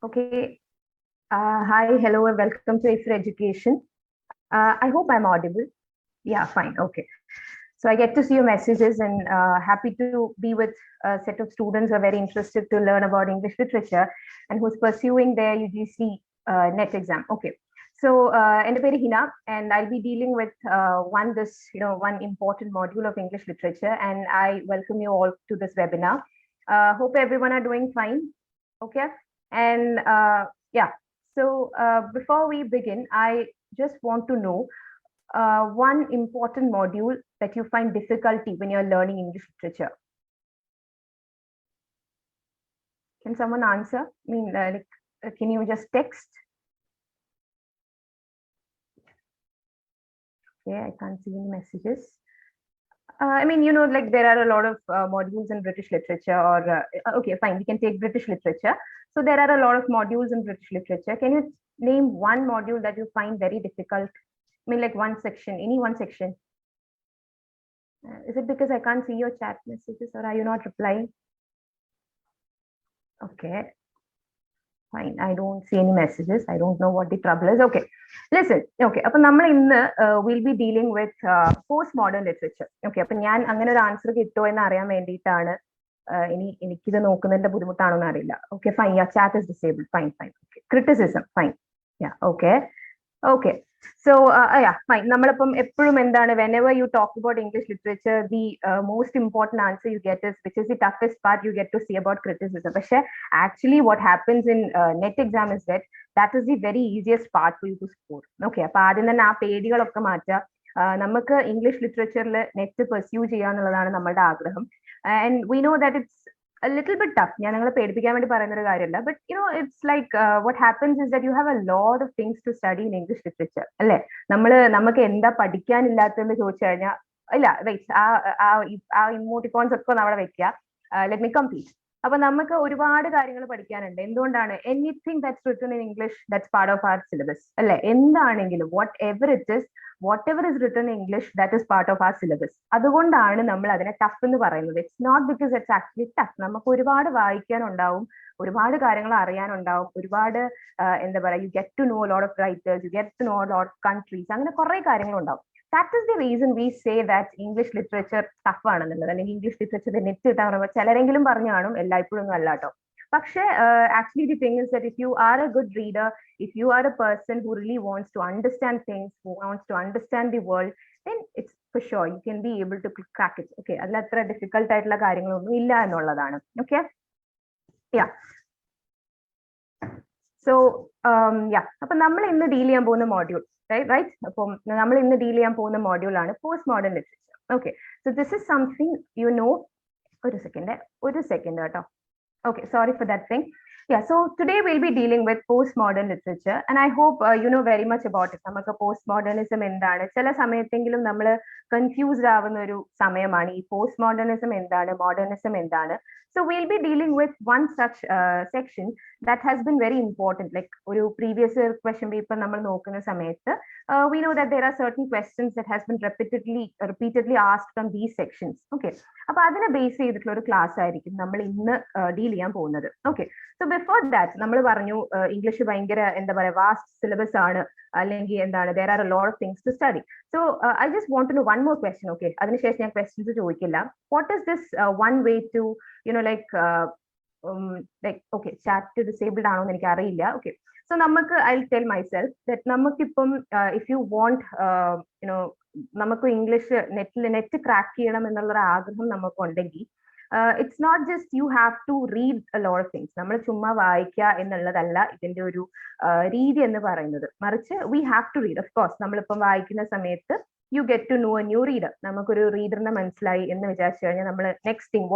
Okay. Hi, hello, and welcome to Aifer Education. I hope I'm audible. Yeah, fine. Okay. So I get to see your messages and happy to be with a set of students who are very interested to learn about English literature and who's pursuing their UGC NET exam. Okay. So, എൻ്റെ പേര് Hina, and I'll be dealing with one important module of English literature, and I welcome you all to this webinar. Hope everyone are doing fine. Okay. And yeah, so before we begin, I just want to know one important module that you find difficulty when you're learning English literature. Can someone answer? I mean, can you just text? Okay, I can't see any messages. I mean, like there are a lot of modules in British literature, or okay, fine, we can take British literature. So there are a lot of modules in British literature. Can you name one module that you find very difficult? I mean, like one section, any one section. Is it because I can't see your chat messages, or are you not replying? Okay, fine. I don't see any messages. I don't know what the trouble is. Okay, listen. Okay, we'll be dealing with postmodern literature. Okay, അപ്പം ഞാൻ അങ്ങനെ ഒരു answer കിട്ടുമോ എന്ന് അറിയാൻ വേണ്ടിയിട്ടാണ് എനിക്കിത് നോക്കുന്നതിന്റെ ബുദ്ധിമുട്ടാണോന്ന് അറിയില്ല. Okay, fine. Yeah, chat is disabled. Fine. Okay. Criticism. Fine. Yeah. Okay. So yeah, fine. നമ്മളിപ്പം എപ്പോഴും എന്താണ്, whenever you talk about English literature, the most important answer you get is, which is the toughest part, you get to see about criticism. പക്ഷെ actually what happens in net exam is that is the very easiest part for you to score. Okay, അപ്പൊ ആദ്യം തന്നെ ആ പേടികളൊക്കെ മാറ്റുക. നമുക്ക് English ലിറ്ററേച്ചറിൽ net pursue ചെയ്യാന്നുള്ളതാണ് നമ്മളുടെ ആഗ്രഹം. And we know that it's a little bit tough. ഞാൻ നിങ്ങളെ പേടിപ്പിക്കാൻ വേണ്ടി പറയുന്ന ഒരു കാര്യമല്ല. But it's like what happens is that you have a lot of things to study in English literature. അല്ലെ, നമുക്ക് എന്താ പഠിക്കാനില്ലാത്തതെന്ന് ചോദിച്ചു കഴിഞ്ഞാൽ, ഇല്ല വെയിറ്റ്, ആ ഇമോട്ടിക്കോൺസ് ഒക്കെ അവിടെ വെക്കുക. Let me complete. അപ്പൊ നമുക്ക് ഒരുപാട് കാര്യങ്ങൾ പഠിക്കാനുണ്ട്. എന്തുകൊണ്ടാണ്? Anything that's written in English that's part of our syllabus. അല്ലെ, എന്താണെങ്കിലും whatever is written in English that is part of our syllabus. അതുകൊണ്ടാണ് നമ്മൾ അതിനെ ടഫ് എന്ന് പറയുന്നത്. It's not because it's actually tough. നമുക്ക് ഒരുപാട് വായിക്കാനുണ്ടാവും, ഒരുപാട് കാര്യങ്ങൾ അറിയാനുണ്ടാവും, ഒരുപാട് എന്താ പറയാ, you get to know lot of writers, you get to know lot of countries, അങ്ങനെ കുറെ കാര്യങ്ങളുണ്ടാവും. That is the reason we say that English literature tough ആണെന്നുള്ളത്, അല്ലെങ്കിൽ ഇംഗ്ലീഷ് ലിറ്ററേച്ചർ നെറ്റ് കിട്ടാൻ പറയുമ്പോൾ ചിലരെങ്കിലും പറഞ്ഞു കാണും, എല്ലായ്പ്പോഴും ഒന്നും അല്ല കേട്ടോ. പക്ഷേ actually the thing is that if you are a good reader, if you are a person who really wants to understand things, who wants to understand the world, then it's for sure you can be able to crack it. Okay, അതിൽ അത്ര difficult ആയിട്ടുള്ള കാര്യങ്ങളൊന്നും ഇല്ല എന്നുള്ളതാണ്. Okay, yeah. So yeah, അപ്പൊ നമ്മൾ ഇന്ന് deal ചെയ്യാൻ പോകുന്ന മോഡ്യൂൾ, right? അപ്പം നമ്മൾ ഇന്ന് ഡീൽ ചെയ്യാൻ പോകുന്ന മോഡ്യൂൾ ആണ് post modern literature. Okay, so this is something you know. ഒരു സെക്കൻഡ് കേട്ടോ. Okay, sorry for that thing. Yeah, so today we'll be dealing with postmodern literature, and I hope you know very much about it. നമുക്ക് postmodernism എന്താണ്, ചില സമയത്തെങ്കിലും നമ്മൾ confused ആവുന്ന ഒരു സമയമാണ് ഈ postmodernism എന്താണ്, modernism എന്താണ്. So we'll be dealing with one such section that has been very important. Like ഒരു previous question paper നമ്മൾ നോക്കുന്ന സമയത്ത് we know that there are certain questions that has been repeatedly asked from these sections. Okay, അപ്പൊ അതിനെ base ചെയ്തിട്ടുള്ള ഒരു class ആയിരിക്കും നമ്മൾ ഇന്ന് ഡീൽ ചെയ്യാൻ പോകുന്നത്. ഓക്കെ, സോ ബിഫോർ ദാറ്റ് നമ്മൾ പറഞ്ഞു ഇംഗ്ലീഷ് ഭയങ്കര എന്താ പറയാ വാസ്റ്റ് സിലബസ് ആണ്, അല്ലെങ്കിൽ എന്താണ്, there are a lot of things to study. So I just want to know one more question. Okay, അതിനുശേഷം ഞാൻ ക്വസ്റ്റ്യൻസ് ചോദിക്കില്ല. What is this one way to like okay, chat disabled ആണോ എന്ന് എനിക്ക് അറിയില്ല. ഓക്കെ, സോ നമുക്ക് I'll tell myself that നമുക്കിപ്പം if you want നമുക്ക് ഇംഗ്ലീഷ് നെറ്റ് ക്രാക്ക് ചെയ്യണം എന്നുള്ള ആഗ്രഹം നമുക്കുണ്ടെങ്കിൽ it's not just you have to read a lot of things. നമ്മൾ ചുമ്മാ വായിക്കുക എന്നുള്ളതല്ല ഇതിന്റെ ഒരു രീതി എന്ന് പറയുന്നത്. മറിച്ച് we have to read. Of course, നമ്മളിപ്പം വായിക്കുന്ന സമയത്ത് you get to know a new reader. നമുക്കൊരു റീഡറിനെ മനസ്സിലായി എന്ന് വിചാരിച്ചു കഴിഞ്ഞാൽ നമ്മൾ next thing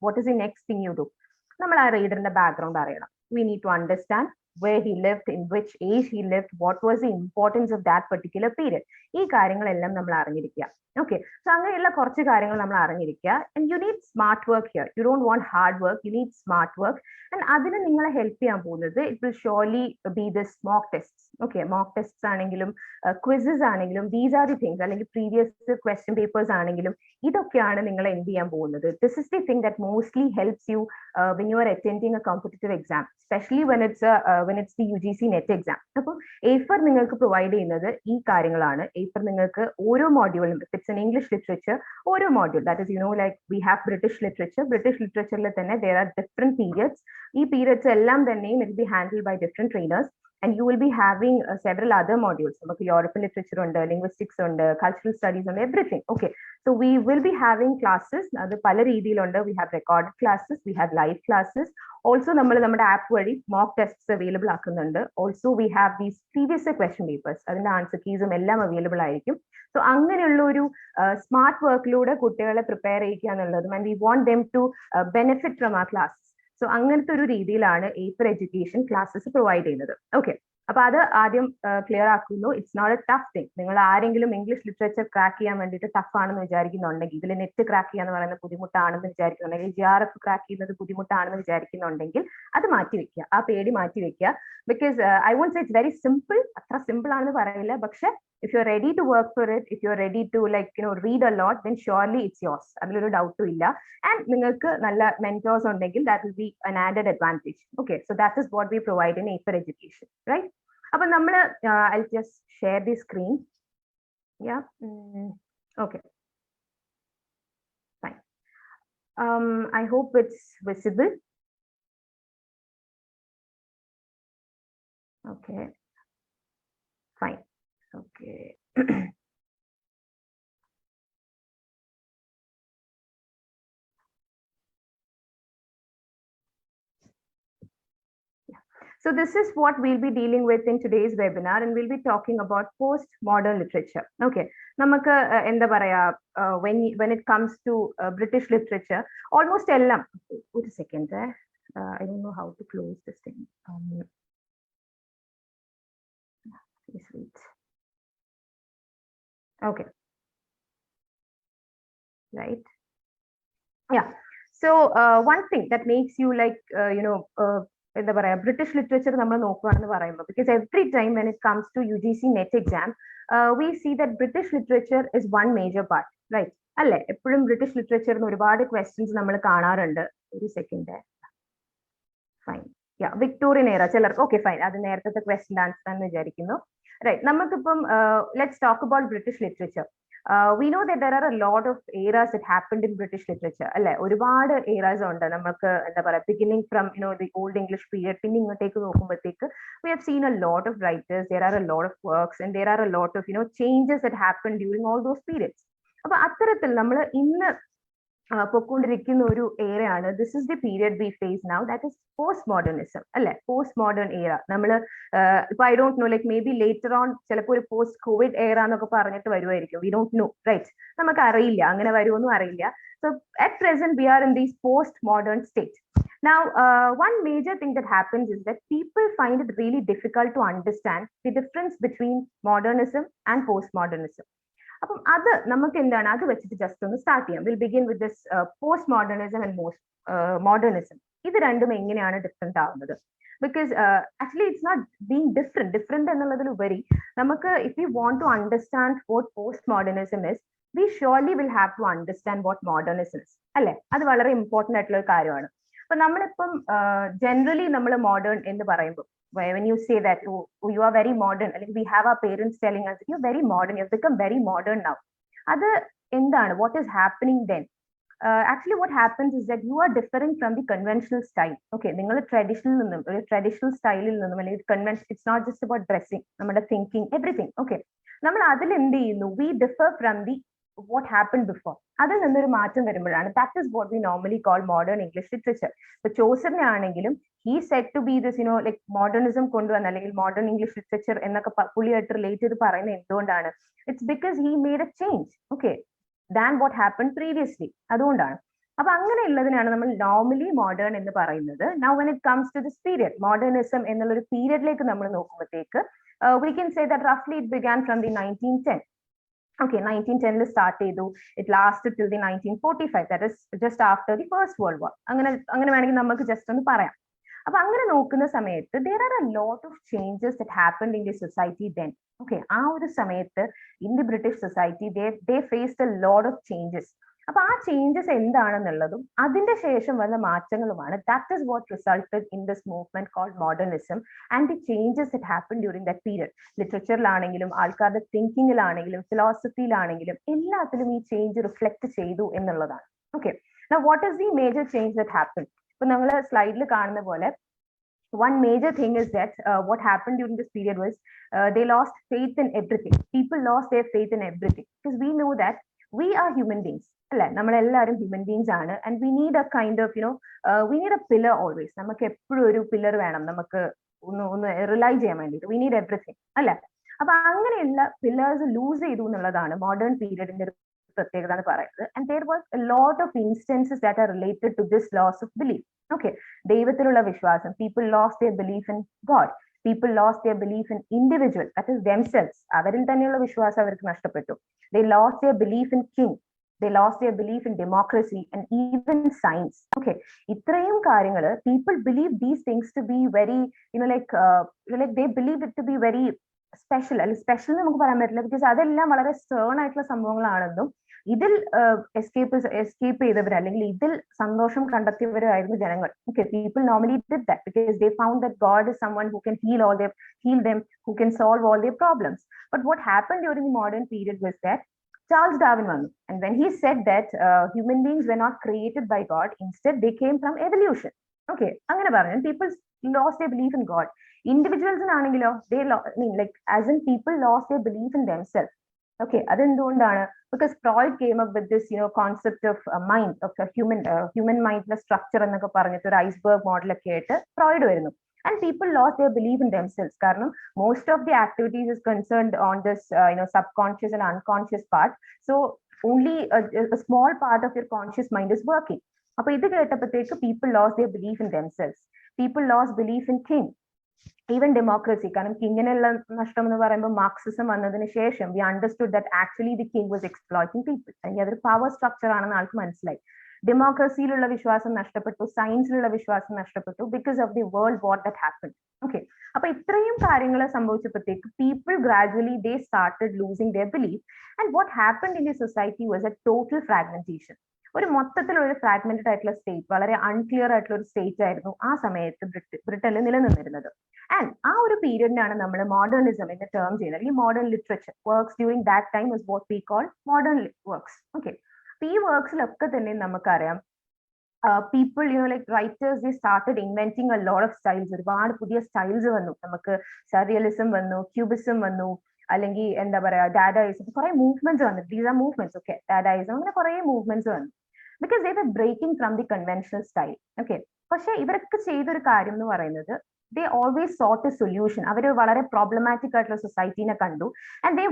what is the next thing you do? നമ്മൾ ആ റീഡറിന്റെ ബാക്ക്ഗ്രൗണ്ട് അറിയണം. We need to understand where he lived, in which age he lived, what was the importance of that particular period. ഈ കാര്യങ്ങളെല്ലാം നമ്മൾ അറിഞ്ഞിരിക്കുക. Okay, so അങ്ങനെയുള്ള കുറച്ച് കാര്യങ്ങൾ നമ്മൾ അറിഞ്ഞിരിക്കുക. And you need smart work here. You don't want hard work, you need smart work. And അതിന് നിങ്ങളെ ഹെൽപ്പ് ചെയ്യാൻ പോകുന്നത് it will surely be this mock tests. Okay, mock tests ആണെങ്കിലും quizzes ആണെങ്കിലും these are the things, അല്ലെങ്കിൽ previous question papers ആണെങ്കിലും ഇതൊക്കെയാണ് നിങ്ങളെ എന്ത് ചെയ്യാൻ പോകുന്നത്. This is the thing that mostly helps you when you are attending a competitive exam. especially when it's the UGC NET exam. അപ്പോൾ Aifer നിങ്ങൾക്ക് പ്രൊവൈഡ് ചെയ്യുന്നത് ഈ കാര്യങ്ങളാണ്. Aifer നിങ്ങൾക്ക് ഓരോ മോഡ്യൂളിലും, if it's in English literature, ഓരോ module, that is, you know, like we have British literature തന്നെ there are different periods. ഈ periods എല്ലാം തന്നെയും it will be handled by different trainers. And you will be having several other modules. European literature, linguistics, cultural studies, everything. Okay. So we will be having classes. We have recorded classes. We have live classes. Also, our app mock tests available. Also, we have these previous question papers. The answer keys are available. So, smart workload prepare and we want them to benefit from our classes. So, അങ്ങനത്തെ ഒരു രീതിയിലാണ് Aifer Education classes provide ചെയ്യുന്നത്. Okay. അപ്പോൾ അത് ആദ്യം clear ആക്കുന്നു. It's not a tough thing. നിങ്ങൾ ആരെങ്കിലും ഇംഗ്ലീഷ് ലിറ്ററേച്ചർ ക്രാക്ക് ചെയ്യാൻ വേണ്ടിയിട്ട് ടഫ് ആണെന്ന് വിചാരിക്കുന്നുണ്ടെങ്കിൽ, ഇതിൽ നെറ്റ് ക്രാക്ക് ചെയ്യാന്ന് പറയുന്നത് ബുദ്ധിമുട്ടാണെന്ന് വിചാരിക്കുന്നുണ്ടെങ്കിൽ, GRF ക്രാക്ക് ചെയ്യുന്നത് ബുദ്ധിമുട്ടാണെന്ന് വിചാരിക്കുന്നുണ്ടെങ്കിൽ അത് മാറ്റി വെക്കുക, ആ പേടി മാറ്റി വെക്കുക. Because I won't say it's very simple, അത്ര സിമ്പിൾ ആണെന്ന് പറയില്ല, പക്ഷെ if you're ready to work for it, if you're ready to read a lot, then surely it's yours. അതിലൊരു ഡൗട്ടും ഇല്ല. And നിങ്ങൾക്ക് നല്ല mentors ഉണ്ടെങ്കിൽ that will be an added advantage. Okay, so that is what we provide in Aifer Education, right? അപ്പോൾ നമ്മൾ I'll just share the screen. Yeah. Okay. Fine. I hope it's visible. Okay. Fine. Okay. So this is what we'll be dealing with in today's webinar, and we'll be talking about postmodern literature. Okay. Namakku endha paraya, when it comes to British literature, almost ellam. Wait a second. I don't know how to close this thing. Please wait. Okay. Right. Yeah. So one thing that makes you British literature because every time when it comes to UGC NET exam, we see that British literature is one major part, right? British literature questions ഒരു second. Fine. Yeah, Victorian era. Okay, fine. That's the question answer. Right. Let's talk about British literature. We know that there are a lot of eras that happened in British literature. Eras beginning from the Old English period, we have seen a lot of writers. There are a lot of works, and there are a lot of changes that happened during all those periods. This is the period we face now, that is postmodernism. Postmodern era. I don't know, like maybe later on post-COVID era we don't know, right? So at present we are in this postmodern state. Now one major thing that happens is that people find it really difficult to understand the difference between modernism and postmodernism. Just to start here, we'll begin with this postmodernism and modernism. These are different because actually it's not being different. If we want to understand what postmodernism is, we surely will have to understand what modernism is. That's very important. Generally modern in the when you say that you are very modern, we have our parents telling us you're very modern, you've become very modern now. What is happening then? Actually, what happens is that you are different from the conventional style. Okay, traditional style, convention. It's not just about dressing, thinking, everything. Okay, we differ from the what happened before. That is what we normally call modern English literature. The chosen he said to be this, like modernism, modern English literature, related. It's because he made a change, okay, than what happened previously. Normally modern in the now when it comes to this period, modernism in the period we can say that roughly it began from the 1910. Okay, 1910 started, it lasted till the 1945, that is just after the First World War. Just there are a lot of changes that happened in the society then. Okay, in the British society, they faced a lot of changes. അപ്പൊ ആ changes എന്താണെന്നുള്ളതും അതിന്റെ ശേഷം വന്ന മാറ്റങ്ങളുമാണ് that is what resulted in this movement called modernism and the changes that happen during that period. ലിറ്ററേച്ചറിലാണെങ്കിലും ആൾക്കാരുടെ തിങ്കിങ്ങിലാണെങ്കിലും ഫിലോസഫിയിലാണെങ്കിലും എല്ലാത്തിലും ഈ ചേഞ്ച് റിഫ്ലക്ട് ചെയ്തു എന്നുള്ളതാണ്. Okay, now what is the major change that happened? ഇപ്പൊ നമ്മൾ സ്ലൈഡിൽ കാണുന്ന പോലെ one major thing is that what happened during this period was they lost faith in everything. People lost their faith in everything because we know that we are human beings. അല്ലെ, നമ്മളെല്ലാവരും human beings ആണ്. And we need A kind of we need A pillar always. നമുക്ക് എപ്പോഴും ഒരു pillar വേണം, നമുക്ക് ഒന്ന് rely ചെയ്യാൻ വേണ്ടിയിട്ട്. വി നീഡ് എവറിത്തിങ് അല്ലെ. അപ്പൊ അങ്ങനെയുള്ള പില്ലേഴ്സ് ലൂസ് ചെയ്തു എന്നുള്ളതാണ് മോഡേൺ പീരിയഡിന്റെ ഒരു പ്രത്യേകത എന്ന് പറയുന്നത്. And there was a lot of instances that are related to this loss of belief. Okay, ദൈവത്തിലുള്ള വിശ്വാസം, people lost their belief in God. People lost their belief in individual, that is themselves. അവരിൽ തന്നെയുള്ള വിശ്വാസം അവർക്ക് നഷ്ടപ്പെട്ടു. They lost their belief in king. They lost their belief in democracy and even science. Okay, ഇത്രയും കാര്യങ്ങൾ people believe these things to be very they believe it to be very special. അല്ലെങ്കിൽ special നമുക്ക് പറയാൻ പറ്റില്ല, because അതെല്ലാം വളരെ Stern ആയിട്ടുള്ള സംഭവങ്ങളാണെന്നും ഇതിൽ എസ്കേപ്പ് ചെയ്തവർ അല്ലെങ്കിൽ ഇതിൽ സന്തോഷം കണ്ടെത്തിയവരായിരുന്നു ജനങ്ങൾ. Okay, people normally did that because they found that God is someone who can heal them, who can solve all their problems. But what happened during the modern period was that Charles Darwin വന്നു, and when he said that human beings were not created by God, instead they came from evolution. Okay, അങ്ങനെ പറഞ്ഞു. People lost their belief in God. Individuals ആണെങ്കിലോ as in people lost their belief in themselves. Okay, അതെന്തുകൊണ്ടാണ്? Because Freud came up with this concept of mind, of a human mind structure എന്നൊക്കെ പറഞ്ഞിട്ട് ഒരു iceberg മോഡലൊക്കെ ആയിട്ട് Freud വരുന്നു. And people lost their belief in themselves കാരണം most of the activities is concerned on this subconscious and unconscious part. So only a small part of your conscious mind is working. അപ്പൊ ഇത് കേട്ടപ്പോഴത്തേക്ക് people lost their belief in themselves. People lost belief in king. Even democracy, കാരണം കിങ്ങിനുള്ള നഷ്ടം എന്ന് പറയുമ്പോൾ Marxism വന്നതിന് ശേഷം we understood that actually the king was exploiting people. അല്ലെങ്കിൽ അതൊരു പവർ സ്ട്രക്ചർ ആണെന്ന് ആൾക്ക് മനസ്സിലായി. ഡെമോക്രസിയിലുള്ള വിശ്വാസം നഷ്ടപ്പെട്ടു, സയൻസിലുള്ള വിശ്വാസം നഷ്ടപ്പെട്ടു, because of the world war that happened. Okay, അപ്പൊ ഇത്രയും കാര്യങ്ങൾ സംഭവിച്ചപ്പോഴത്തേക്ക് people gradually they started losing their belief. And what happened in the society was a total fragmentation. ഒരു മൊത്തത്തിലുള്ള ഫ്രാഗ്മെന്റഡ് ആയിട്ടുള്ള സ്റ്റേറ്റ്, വളരെ അൺക്ലിയർ ആയിട്ടുള്ള ഒരു സ്റ്റേറ്റ് ആയിരുന്നു ആ സമയത്ത് ബ്രിട്ടനിൽ നിലനിന്നിരുന്നത്. ആൻഡ് ആ ഒരു പീരിയഡിനാണ് നമ്മൾ മോഡേണിസം എന്ന ടേം ചെയ്യുന്നത്. അല്ലെങ്കിൽ modern literature works during that time is what we call modern works. Okay, ഈ വർക്ക്സിലൊക്കെ തന്നെ നമുക്കറിയാം people writers, they started inventing a lot of styles. ഒരുപാട് പുതിയ സ്റ്റൈൽസ് വന്നു. നമുക്ക് സർറിയലിസം വന്നു, ക്യൂബിസം വന്നു, അല്ലെങ്കിൽ എന്താ പറയാ ഡാഡായിസം, കുറെ മൂവ്മെന്റ്സ് വന്നു. These are movements. Okay, dadaism, അങ്ങനെ കുറെ മൂവ്മെന്റ്സ് വന്നു because they were breaking from the conventional style. Okay, പക്ഷെ ഇവരൊക്കെ ചെയ്തൊരു കാര്യം എന്ന് പറയുന്നത് they always sought a solution. അവർ വളരെ പ്രോബ്ലമാറ്റിക് ആയിട്ടുള്ള സൊസൈറ്റിനെ കണ്ടു and they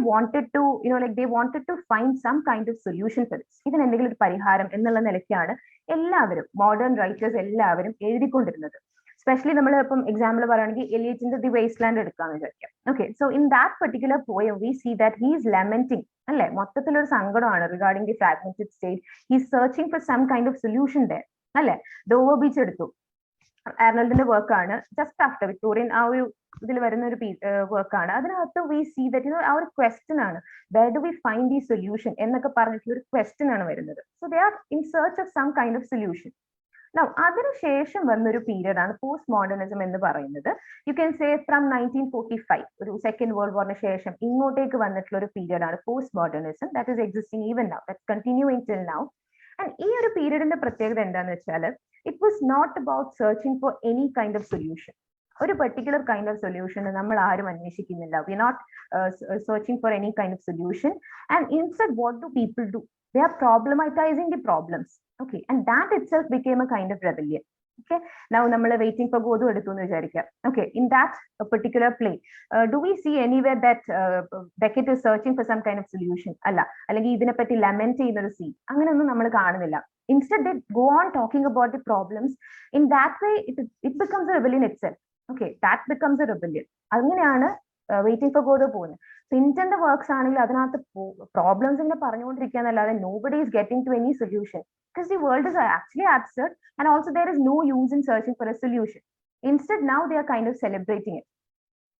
wanted to find some kind of solution for this. ഇതിന് എന്തെങ്കിലും ഒരു പരിഹാരം എന്നുള്ള നിലയ്ക്കാണ് എല്ലാവരും മോഡേൺ റൈറ്റേഴ്സ് എല്ലാവരും എഴുതിക്കൊണ്ടിരുന്നത്. സ്പെഷ്യലി നമ്മൾ ഇപ്പം എക്സാമ്പിൾ പറയുകയാണെങ്കിൽ എലിയറ്റിന്റെ ദി വേസ്റ്റ്ലാൻഡ് എടുക്കാന്ന് വിചാരിക്കാം. Okay, so in that particular poem we see that he is lamenting, അല്ലെ, മൊത്തത്തിലൊരു സങ്കടമാണ് regarding the fragmented state. He is searching for some kind of solution there, അല്ലെ. ഡോവർ ബീച്ച് എടുത്തു, ആർണോൾഡിന്റെ വർക്കാണ്, ജസ്റ്റ് ആഫ്റ്റർ വിക്ടോറിയൻ ആ ഒരു ഇതിൽ വരുന്ന ഒരു വർക്കാണ്. അതിനകത്ത് വി സീ ദാറ്റ് ആ ഒരു ക്വസ്റ്റ്യൻ ആണ്, where do we find the solution എന്നൊക്കെ പറഞ്ഞിട്ടുള്ള ഒരു ക്വസ്റ്റ്യൻ ആണ് വരുന്നത്. So they are in search of some kind of solution. അതിനുശേഷം വന്നൊരു പീരിയഡ് ആണ് പോസ്റ്റ് മോഡേണിസം എന്ന് പറയുന്നത്. യു ക്യാൻ സേ ഫ്രം 1945, ഒരു സെക്കൻഡ് വേൾഡ് വാറിന് ശേഷം ഇങ്ങോട്ടേക്ക് വന്നിട്ടുള്ള ഒരു പീരിയഡ് ആണ് post modernism. That is existing even now, that's continuing till now. And ഈ ഒരു പീരിയഡിന്റെ പ്രത്യേകത എന്താണെന്ന് വെച്ചാൽ it was not about searching for any kind of solution. ഒരു പെർട്ടിക്കുലർ കൈൻഡ് ഓഫ് സൊല്യൂഷൻ നമ്മൾ ആരും അന്വേഷിക്കുന്നില്ല. We not searching for any kind of solution, and instead what do people do? They are problematizing the problems. Okay, and that itself became a kind of rebellion. Okay, now നമ്മൾ waiting for ഗോഡു എടുത്തു എന്ന് വിചാരിക്കാം. Okay, in that particular play, do we see anywhere that Beckett is searching for some kind of solution? അല്ല, അല്ലെങ്കിൽ ഇതിനെപ്പറ്റി lament ചെയ്യുന്ന ഒരു scene അങ്ങനെയൊന്നും നമ്മൾ കാണുന്നില്ല. Instead, they go on talking about the problems. In that way, it becomes a rebellion itself. Okay, that becomes a rebellion. അങ്ങനെയാണ് waiting for ഗോഡോ പോകുന്നത്. സിൻറ്റന്റെ വർക്ക്സ് ആണെങ്കിൽ അതിനകത്ത് പ്രോബ്ലംസ് ഇങ്ങനെ പറഞ്ഞുകൊണ്ടിരിക്കുകയെന്നല്ലാതെ nobody is getting to any solution because the world is actually absurd and also there is no use in searching for a solution. Instead, now they are kind of celebrating it.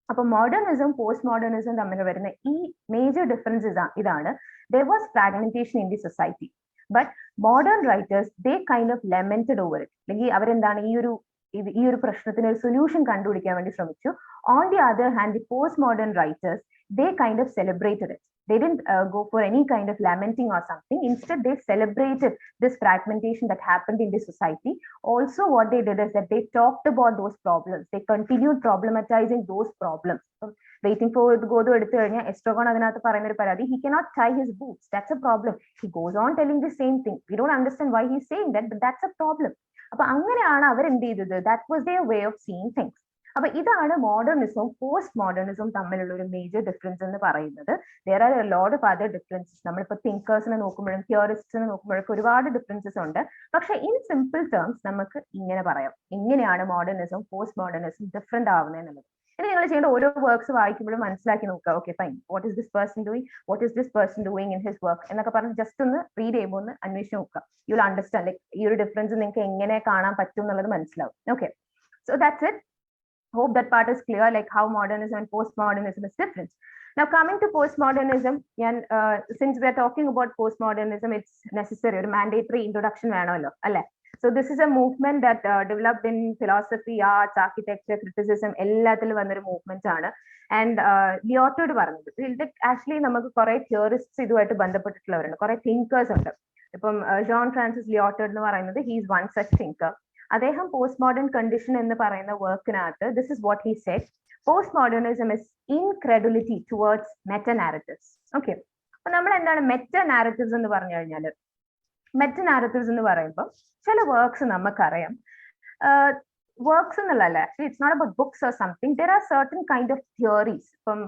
അപ്പൊ modernism post modernism തമ്മിൽ വരുന്ന ഈ major difference ഇതാണ്. There was fragmentation in the society. But modern writers, they kind of lamented over it. Like avarendana ഈ ഒരു പ്രശ്നത്തിന് ഒരു solution കണ്ടുപിടിക്കാൻ വേണ്ടി ശ്രമിച്ചു. On the other hand, the postmodern writers, they kind of celebrated it. They didn't go for any kind of lamenting or something. Instead, they celebrated this fragmentation that happened in the society. Also, what they did is that they talked about those problems. They continued problematizing those problems. Waiting for Godo എടുത്തു കഴിഞ്ഞാൽ എസ്ട്രോഗോൺ അതിനകത്ത് പറയുന്ന ഒരു പരാതി, he cannot tie his boots. That's a problem. He goes on telling the same thing. We don't understand why he's saying that, but that's a problem. അപ്പൊ അങ്ങനെയാണ് അവർ എന്ത് ചെയ്തത്? That was their way of seeing things. അപ്പൊ ഇതാണ് മോഡേണിസവും post മോഡേണിസവും തമ്മിലുള്ള ഒരു major difference എന്ന് പറയുന്നത്. there are a lot of other differences. നമ്മളിപ്പോ തിങ്കേഴ്സിനെ നോക്കുമ്പോഴും തിയറിസ്റ്റിനെ നോക്കുമ്പോഴൊക്കെ ഒരുപാട് ഡിഫറൻസസ് ഉണ്ട്. പക്ഷെ ഇൻ സിമ്പിൾ ടേംസ് നമുക്ക് ഇങ്ങനെ പറയാം, എങ്ങനെയാണ് മോഡേണിസവും പോസ്റ്റ് മോഡേണിസം ഡിഫറെന്റ് ആവുന്നത് എന്നുള്ളത്. ഇനി നിങ്ങൾ ചെയ്യേണ്ട ഓരോ വർക്ക്സ് വായിക്കുമ്പോഴും മനസ്സിലാക്കി നോക്കുക. Okay fine, what is this person doing, what is this person doing in his work എന്നൊക്കെ പറഞ്ഞ് ജസ്റ്റ് ഒന്ന് റീഡ് ചെയ്യുമ്പോൾ ഒന്ന് അന്വേഷിച്ച് നോക്കുക. യു വിൽ അണ്ടർസ്റ്റാൻഡ് ലൈക്ക് ഈ ഒരു ഡിഫറൻസ് നിങ്ങൾക്ക് എങ്ങനെ കാണാൻ പറ്റും എന്നുള്ളത് മനസ്സിലാവും. Okay, so that's it. Hope that part is clear, like how modernism and postmodernism is different. Now coming to postmodernism, and since we are talking about postmodernism, it's necessary or mandatory introduction വേണമല്ലോ അല്ലേ? So this is a movement that developed in philosophy, arts, architecture, criticism, എല്ലാത്തിലും വന്നൊരു movement ആണ്. And ലിയോട്ടോട് പറഞ്ഞത് ഇത് actually നമുക്ക് കുറെ തിയറിസ്റ്റ്സ് ഇതുമായിട്ട് ബന്ധപ്പെട്ടിട്ടുള്ളവരുണ്ട്, കുറെ തിങ്കേഴ്സ് ഉണ്ട്. ഇപ്പം ജോൺ ഫ്രാൻസിസ് ലിയോട്ടോഡ് എന്ന് പറയുന്നത് he is one such thinker. അദ്ദേഹം പോസ്റ്റ് മോഡേൺ കണ്ടീഷൻ എന്ന് പറയുന്ന വർക്കിനകത്ത് this is what he said: postmodernism is incredulity towards metanarratives. Okay, അപ്പൊ നമ്മൾ എന്താണ് മെറ്റാ നാരറ്റീവ്സ് എന്ന് പറഞ്ഞു കഴിഞ്ഞാൽ, മെറ്റാ നാരറ്റീവ്സ് എന്ന് പറയുമ്പോൾ ചില വർക്ക്സ് നമുക്കറിയാം, വർക്ക്സ് എന്നുള്ളതല്ല, actually it's not about books or something. There are certain kind of theories. ഇപ്പം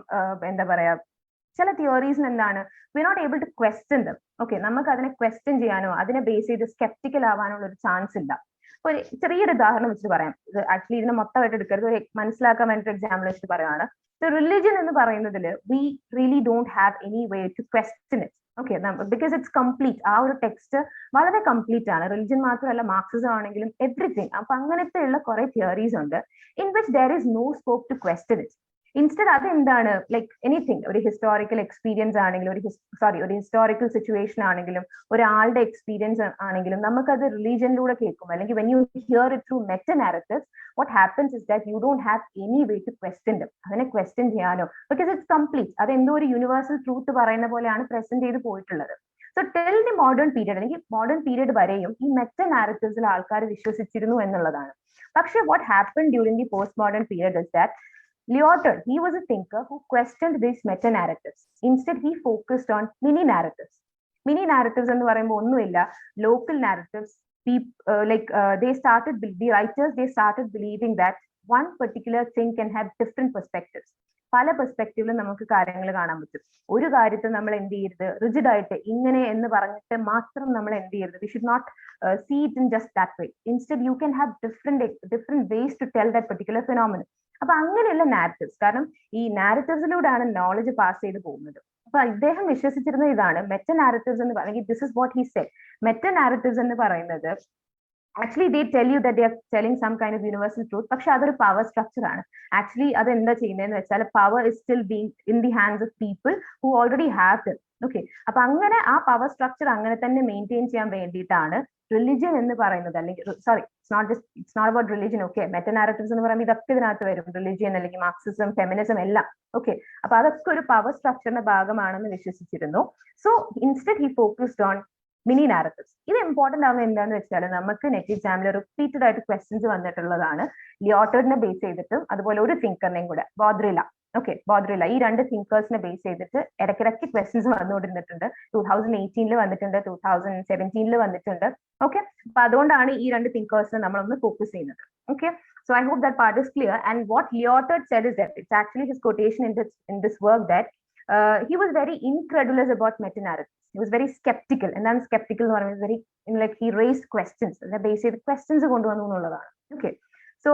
എന്താ പറയാ, ചില തിയറീസിന് എന്താണ് we not able to question them. Okay, നമുക്ക് അതിനെ ക്വസ്റ്റ്യൻ ചെയ്യാനോ അതിനെ ബേസ് ചെയ്ത് സ്കെപ്റ്റിക്കൽ ആവാനുള്ള ഒരു ചാൻസ് ഇല്ല. ഒരു ചെറിയൊരു ഉദാഹരണം വെച്ചിട്ട് പറയാം. ഇത് ആക്ച്വലി ഇതിനെ മൊത്തമായിട്ട് എടുക്കരുത്, ഒരു മനസ്സിലാക്കാൻ വേണ്ടിയിട്ട് എക്സാമ്പിൾ വെച്ചിട്ട് പറയുകയാണ്. റിലിജൻ എന്ന് പറയുന്നതിൽ we really don't have any way to question it. Okay, because it's complete. ആ ഒരു ടെക്സ്റ്റ് വളരെ കംപ്ലീറ്റ് ആണ്. റിലിജൻ മാത്രമല്ല, മാർക്സിസം ആണെങ്കിലും എവറിത്തിങ്. അപ്പൊ അങ്ങനത്തെ ഉള്ള കുറെ തിയറീസ് ഉണ്ട് in which there is no scope to question it. Instead അതെന്താണ്, ലൈക്ക് എനിത്തിങ്, ഒരു ഹിസ്റ്റോറിക്കൽ എക്സ്പീരിയൻസ് ആണെങ്കിലും ഒരു ഹിസ്റ്റോറിക്കൽ സിറ്റുവേഷൻ ആണെങ്കിലും ഒരാളുടെ എക്സ്പീരിയൻസ് ആണെങ്കിലും നമുക്കത് റിലീജിയനിലൂടെ കേൾക്കും. അല്ലെങ്കിൽ when you hear it through metanarratives, what happens is that you don't have any way to question them. അതിനെ ക്വസ്റ്റ്യൻ ചെയ്യാനോ, ബിക്കോസ് ഇറ്റ്സ് കംപ്ലീറ്റ്. അത് എന്തോ ഒരു യൂണിവേഴ്സൽ ട്രൂത്ത് പറയുന്ന പോലെയാണ് പ്രസന്റ് ചെയ്ത് പോയിട്ടുള്ളത്. So till the modern period, അല്ലെങ്കിൽ മോഡേൺ പീരീഡ് വരെയും ഈ മെറ്റാ നാരറ്റീവ്സിൽ ആൾക്കാർ വിശ്വസിച്ചിരുന്നു എന്നുള്ളതാണ്. പക്ഷെ what happen during the post modern period is that Lyotard, he was a thinker who questioned these meta-narratives. Instead, he focused on mini-narratives. Mini-narratives എന്ന് പറയുമ്പോൾ ഒന്നുമില്ല, local narratives. The writers, they started believing that one particular thing can have different perspectives. പല പെർസ്പെക്റ്റീവിലും നമുക്ക് കാര്യങ്ങൾ കാണാൻ പറ്റും. ഒരു കാര്യത്തിൽ നമ്മൾ എന്ത് ചെയ്യരുത്, റിജിഡ് ആയിട്ട് ഇങ്ങനെ എന്ന് പറഞ്ഞിട്ട് മാത്രം നമ്മൾ എന്ത് ചെയ്യരുത്. We should not see it in just that way. Instead you can have different ways to tell that particular phenomenon. അപ്പൊ അങ്ങനെയുള്ള നാരറ്റീവ്സ്, കാരണം ഈ നാരറ്റീവ്സിലൂടെയാണ് നോളജ് പാസ് ചെയ്ത് പോകുന്നത്. അപ്പൊ അദ്ദേഹം വിശ്വസിച്ചിരുന്ന ഇതാണ് മെറ്റാ നാരറ്റീവ്സ് എന്ന് പറയുന്നത്. This is what he said. Meta narratives എന്ന് പറയുന്നത് actually they tell you that they are telling some kind of universal truth, പക്ഷെ അതൊരു പവർ സ്ട്രക്ചർ ആണ്. ആക്ച്വലി അത് എന്താ ചെയ്യുന്നതെന്ന് വെച്ചാൽ power is still being in the hands of people who already have dum. Okay, അപ്പൊ അങ്ങനെ ആ പവർ സ്ട്രക്ചർ അങ്ങനെ തന്നെ മെയിൻറ്റെയിൻ ചെയ്യാൻ വേണ്ടിയിട്ടാണ് റിലിജിയൻ എന്ന് പറയുന്നത്. അല്ലെങ്കിൽ it's not about religion. Okay, meta narratives എന്ന് പറയുമ്പോൾ ഇതൊക്കെ ഇതിനകത്ത് വരും, റിലിജിയൻ അല്ലെങ്കിൽ മാർക്സിസം, ഫെമിനിസം എല്ലാം. ഓക്കെ, അപ്പൊ അതൊക്കെ ഒരു പവർ സ്ട്രക്ചറിന്റെ ഭാഗമാണെന്ന് വിശ്വസിച്ചിരുന്നു. So instead he focused on mini narratives. ഇത് ഇമ്പോർട്ടന്റ് ആവുന്നത് എന്താണെന്ന് വെച്ചാൽ നമുക്ക് നെറ്റ് എക്സാമിൽ റിപ്പീറ്റഡ് ആയിട്ട് ക്വസ്റ്റ്യൻസ് വന്നിട്ടുള്ളതാണ്. ലിയോട്ടറിനെ ബേസ് ചെയ്തിട്ടും അതുപോലെ ഒരു തിങ്കറിനെയും കൂടെ, ബോദ്രില. ഓക്കെ, ബോദ്രില, ഈ രണ്ട് തിങ്കേഴ്സിനെ ബേസ് ചെയ്തിട്ട് ഇടയ്ക്കിടയ്ക്ക് ക്വസ്റ്റ്യൻസ് വന്നുകൊണ്ടിരുന്നിട്ടുണ്ട്. 2018 വന്നിട്ടുണ്ട്, 2017 വന്നിട്ടുണ്ട്. ഓക്കെ, അപ്പൊ അതുകൊണ്ടാണ് ഈ രണ്ട് തിങ്കേഴ്സിനെ നമ്മളൊന്ന് ഫോക്കസ് ചെയ്യുന്നത്. Okay, so I hope that part is clear. And what Lyotard said is that it's actually his quotation in this work that he was very incredulous about meta-narratives. He was very skeptical. And then skeptical എന്ന് പറയുന്നത് very like he raised questions. The basic questions കൊണ്ടുവന്നു എന്നുള്ളതാണ്. Okay, so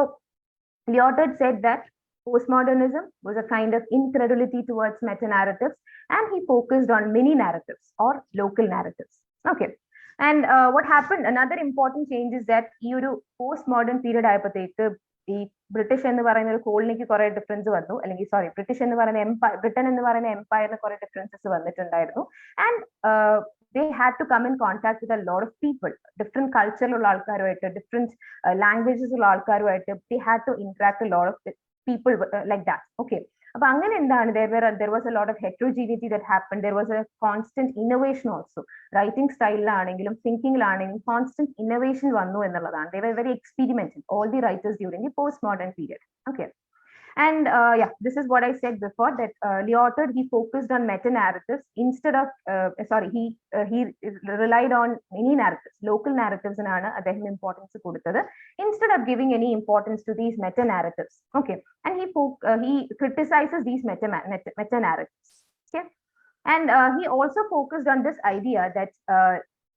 Lyotard said that postmodernism was a kind of incredulity towards meta-narratives, and he focused on mini-narratives or local narratives. Okay, and what happened, another important change is that ഈ ഒരു postmodern period ആയപ്പോഴത്തേക്ക് ഈ British എന്ന് പറയുന്ന ഒരു കോളനിക്ക് കുറെ difference വന്നു, അല്ലെങ്കിൽ സോറി ബ്രിട്ടീഷ് എന്ന് പറയുന്ന എംപയർ, ബ്രിട്ടൻ എന്ന് പറയുന്ന എംപയറിന് കുറെ ഡിഫറൻസസ് വന്നിട്ടുണ്ടായിരുന്നു. And they had to come in contact with a lot of people, different cultural ആൾക്കാരുമായിട്ട്, different languages ഉള്ള ആൾക്കാരുമായിട്ട്. They had to interact a lot of people like that. Okay, അപ്പൊ അങ്ങനെ എന്താണ്, there was a lot of heterogeneity that happened. There was a constant innovation also. Writing സ്റ്റൈലിലാണെങ്കിലും തിങ്കിങ്ങിലാണെങ്കിലും constant innovation വന്നു എന്നുള്ളതാണ്. They were very experimental, all the writers during the postmodern period. Okay. And yeah, this is what I said before, that Lyotard, he focused on meta narratives instead of he relied on many narratives, local narratives and അദ്ദേഹം importance കൊടുത്തത്, instead of giving any importance to these meta narratives. Okay, and he criticizes these meta narratives. Okay, and he also focused on this idea that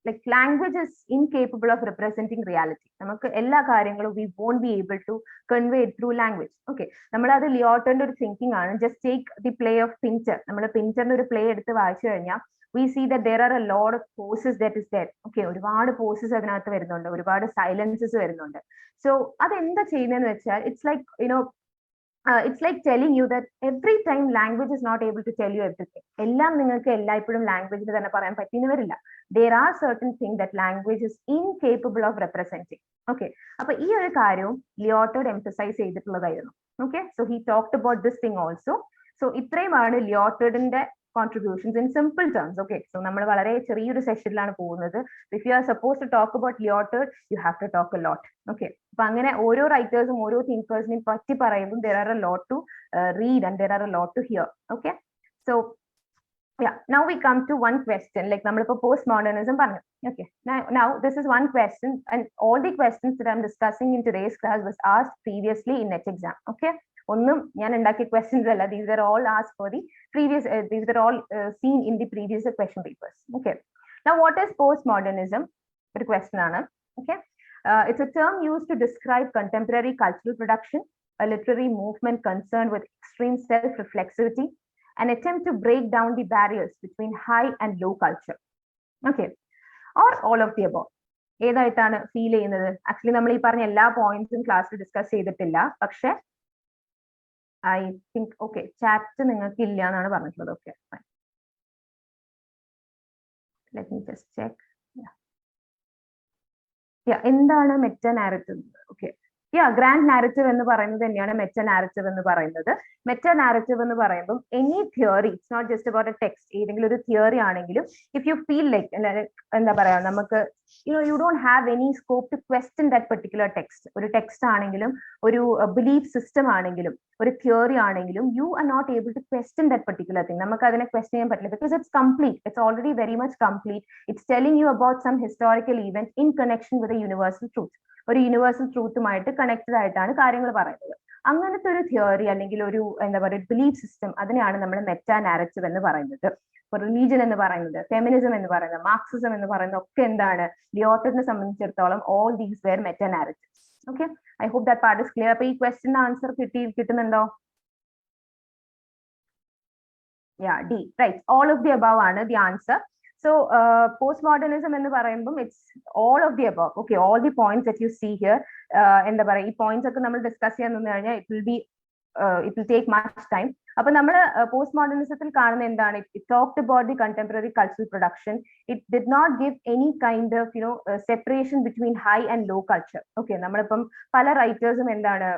like language is incapable of representing reality. നമുക്ക് എല്ലാ കാര്യങ്ങളും we won't be able to convey it through language. Okay, നമ്മളത് ലിയോട്ടറിന്റെ ഒരു thinking ആണ്. just take the play of Pinter. നമ്മൾ പിഞ്ചറിന്റെ ഒരു play എടുത്ത് വായിച്ചു കഴിഞ്ഞാൽ we see that there are a lot of poses that is there. Okay, ഒരുപാട് poses അതിനകത്ത് വരുന്നുണ്ട്, ഒരുപാട് silences വരുന്നുണ്ട്. so അതെന്താ ചെയ്യുന്നതെന്ന് വെച്ചാൽ it's like it's like telling you that every time language is not able to tell you everything. എല്ലാം നിങ്ങൾക്ക് എല്ലായ്പ്പോഴും ലാംഗ്വേജിൽ തന്നെ പറയാൻ പറ്റിയെന്ന് വരില്ല. there are certain things that language is incapable of representing. Okay, അപ്പൊ ഈ ഒരു കാര്യവും ലിയോട്ടർഡ് emphasize ചെയ്തിട്ടുള്ളതായിരുന്നു. Okay, so he talked about this thing also. so ഇത്രയുമാണ് ലിയോട്ടർഡിന്റെ contributions in simple terms. Okay, so നമ്മൾ വളരെ ചെറിയൊരു സെഷനിലാണ് പോകുന്നത്. if you are supposed to talk about Lyotard, you have to talk a lot. Okay, അപ്പൊ അങ്ങനെ ഓരോ റൈറ്റേഴ്സും ഓരോ തിങ്കേഴ്സിനെയും പറ്റി പറയുമ്പോൾ there are a lot to read and there are a lot to hear. Okay, so yeah, now we come to one question, like നമ്മളിപ്പോ postmodernism പറഞ്ഞു. Okay, now this is one question, and all the questions that I'm discussing in today's class was asked previously in NET exam. Okay, ഒന്നും ഞാൻ ഉണ്ടാക്കിയ questions അല്ല, these were all asked for the previous these were all seen in the previous question papers. Okay, now what is postmodernism? ഒരു question ആണ്. Okay, it's a term used to describe contemporary cultural production, a literary movement concerned with extreme self-reflexivity, an attempt to break down the barriers between high and low culture. Okay, or all of the above. ഏതായിട്ടാണ് feel ചെയ്യുന്നത്? Actually നമ്മൾ ഈ പറഞ്ഞ എല്ലാ പോയിന്റ്സും ക്ലാസ്സിൽ discuss ചെയ്തിട്ടില്ല, പക്ഷെ I think okay chat നിങ്ങൾക്ക് ഇല്ല എന്നാണ് പറഞ്ഞിട്ടുള്ളത്. Okay, let me just check. എന്താണ് meta narrative? Okay, grand narrative എന്ന് പറയുന്നത് തന്നെയാണ് മെറ്റ നാരറ്റീവ് എന്ന് പറയുന്നത്. മെറ്റ നാരറ്റീവ് എന്ന് പറയുമ്പോൾ any theory, it's not just about a text. ഏതെങ്കിലും ഒരു തിയറി ആണെങ്കിലും ഇഫ് യു ഫീൽ ലൈക്ക് എന്താ പറയാ, നമുക്ക് you don't have any scope to question that particular text. ഒരു ടെക്സ്റ്റ് ആണെങ്കിലും ഒരു ബിലീഫ് സിസ്റ്റം ആണെങ്കിലും ഒരു തിയറി ആണെങ്കിലും you are not able to question that particular thing. നമുക്ക് അതിനെ ക്വസ്റ്റ്യൻ ചെയ്യാൻ പറ്റില്ല, because it's complete, it's already very much complete. It's telling you about some historical event in connection with a universal truth. ഒരു universal ട്രൂത്തുമായിട്ട് connected ആയിട്ടാണ് കാര്യങ്ങൾ പറയുന്നത്. അങ്ങനത്തെ ഒരു തിയറി അല്ലെങ്കിൽ ഒരു എന്താ പറയുക ബിലീഫ് സിസ്റ്റം, അതിനെയാണ് നമ്മൾ മെറ്റാ നാരറ്റീവ് എന്ന് പറയുന്നത്. റിലീജിയൻ എന്ന് പറയുന്നത്, ഫെമിനിസം എന്ന് പറയുന്നത്, മാർക്സിസം എന്ന് പറയുന്നത് ഒക്കെ എന്താണ്, ലിയോട്ടറിനെ സംബന്ധിച്ചിടത്തോളം all these were meta narratives. Okay, I hope that part is clear. അപ്പൊ ഈ ക്വസ്റ്റ്യൻ ആൻസർ കിട്ടുന്നുണ്ടോ? D, right, all of the above ആണ് the answer. So postmodernism എന്ന് പറയുമ്പോൾ it's all of the above. Okay, all the points that you see here, എന്താ പറയുക, ഈ points ഒക്കെ നമ്മൾ ഡിസ്കസ് ചെയ്യാൻ നിന്ന് കഴിഞ്ഞാൽ it will take much time. അപ്പൊ നമ്മൾ പോസ്റ്റ് മോഡേണിസത്തിൽ കാണുന്ന എന്താണ്, it talked about the contemporary cultural production. It did not give any kind of separation between high and low culture. Okay, നമ്മളിപ്പം പല റൈറ്റേഴ്സും എന്താണ്,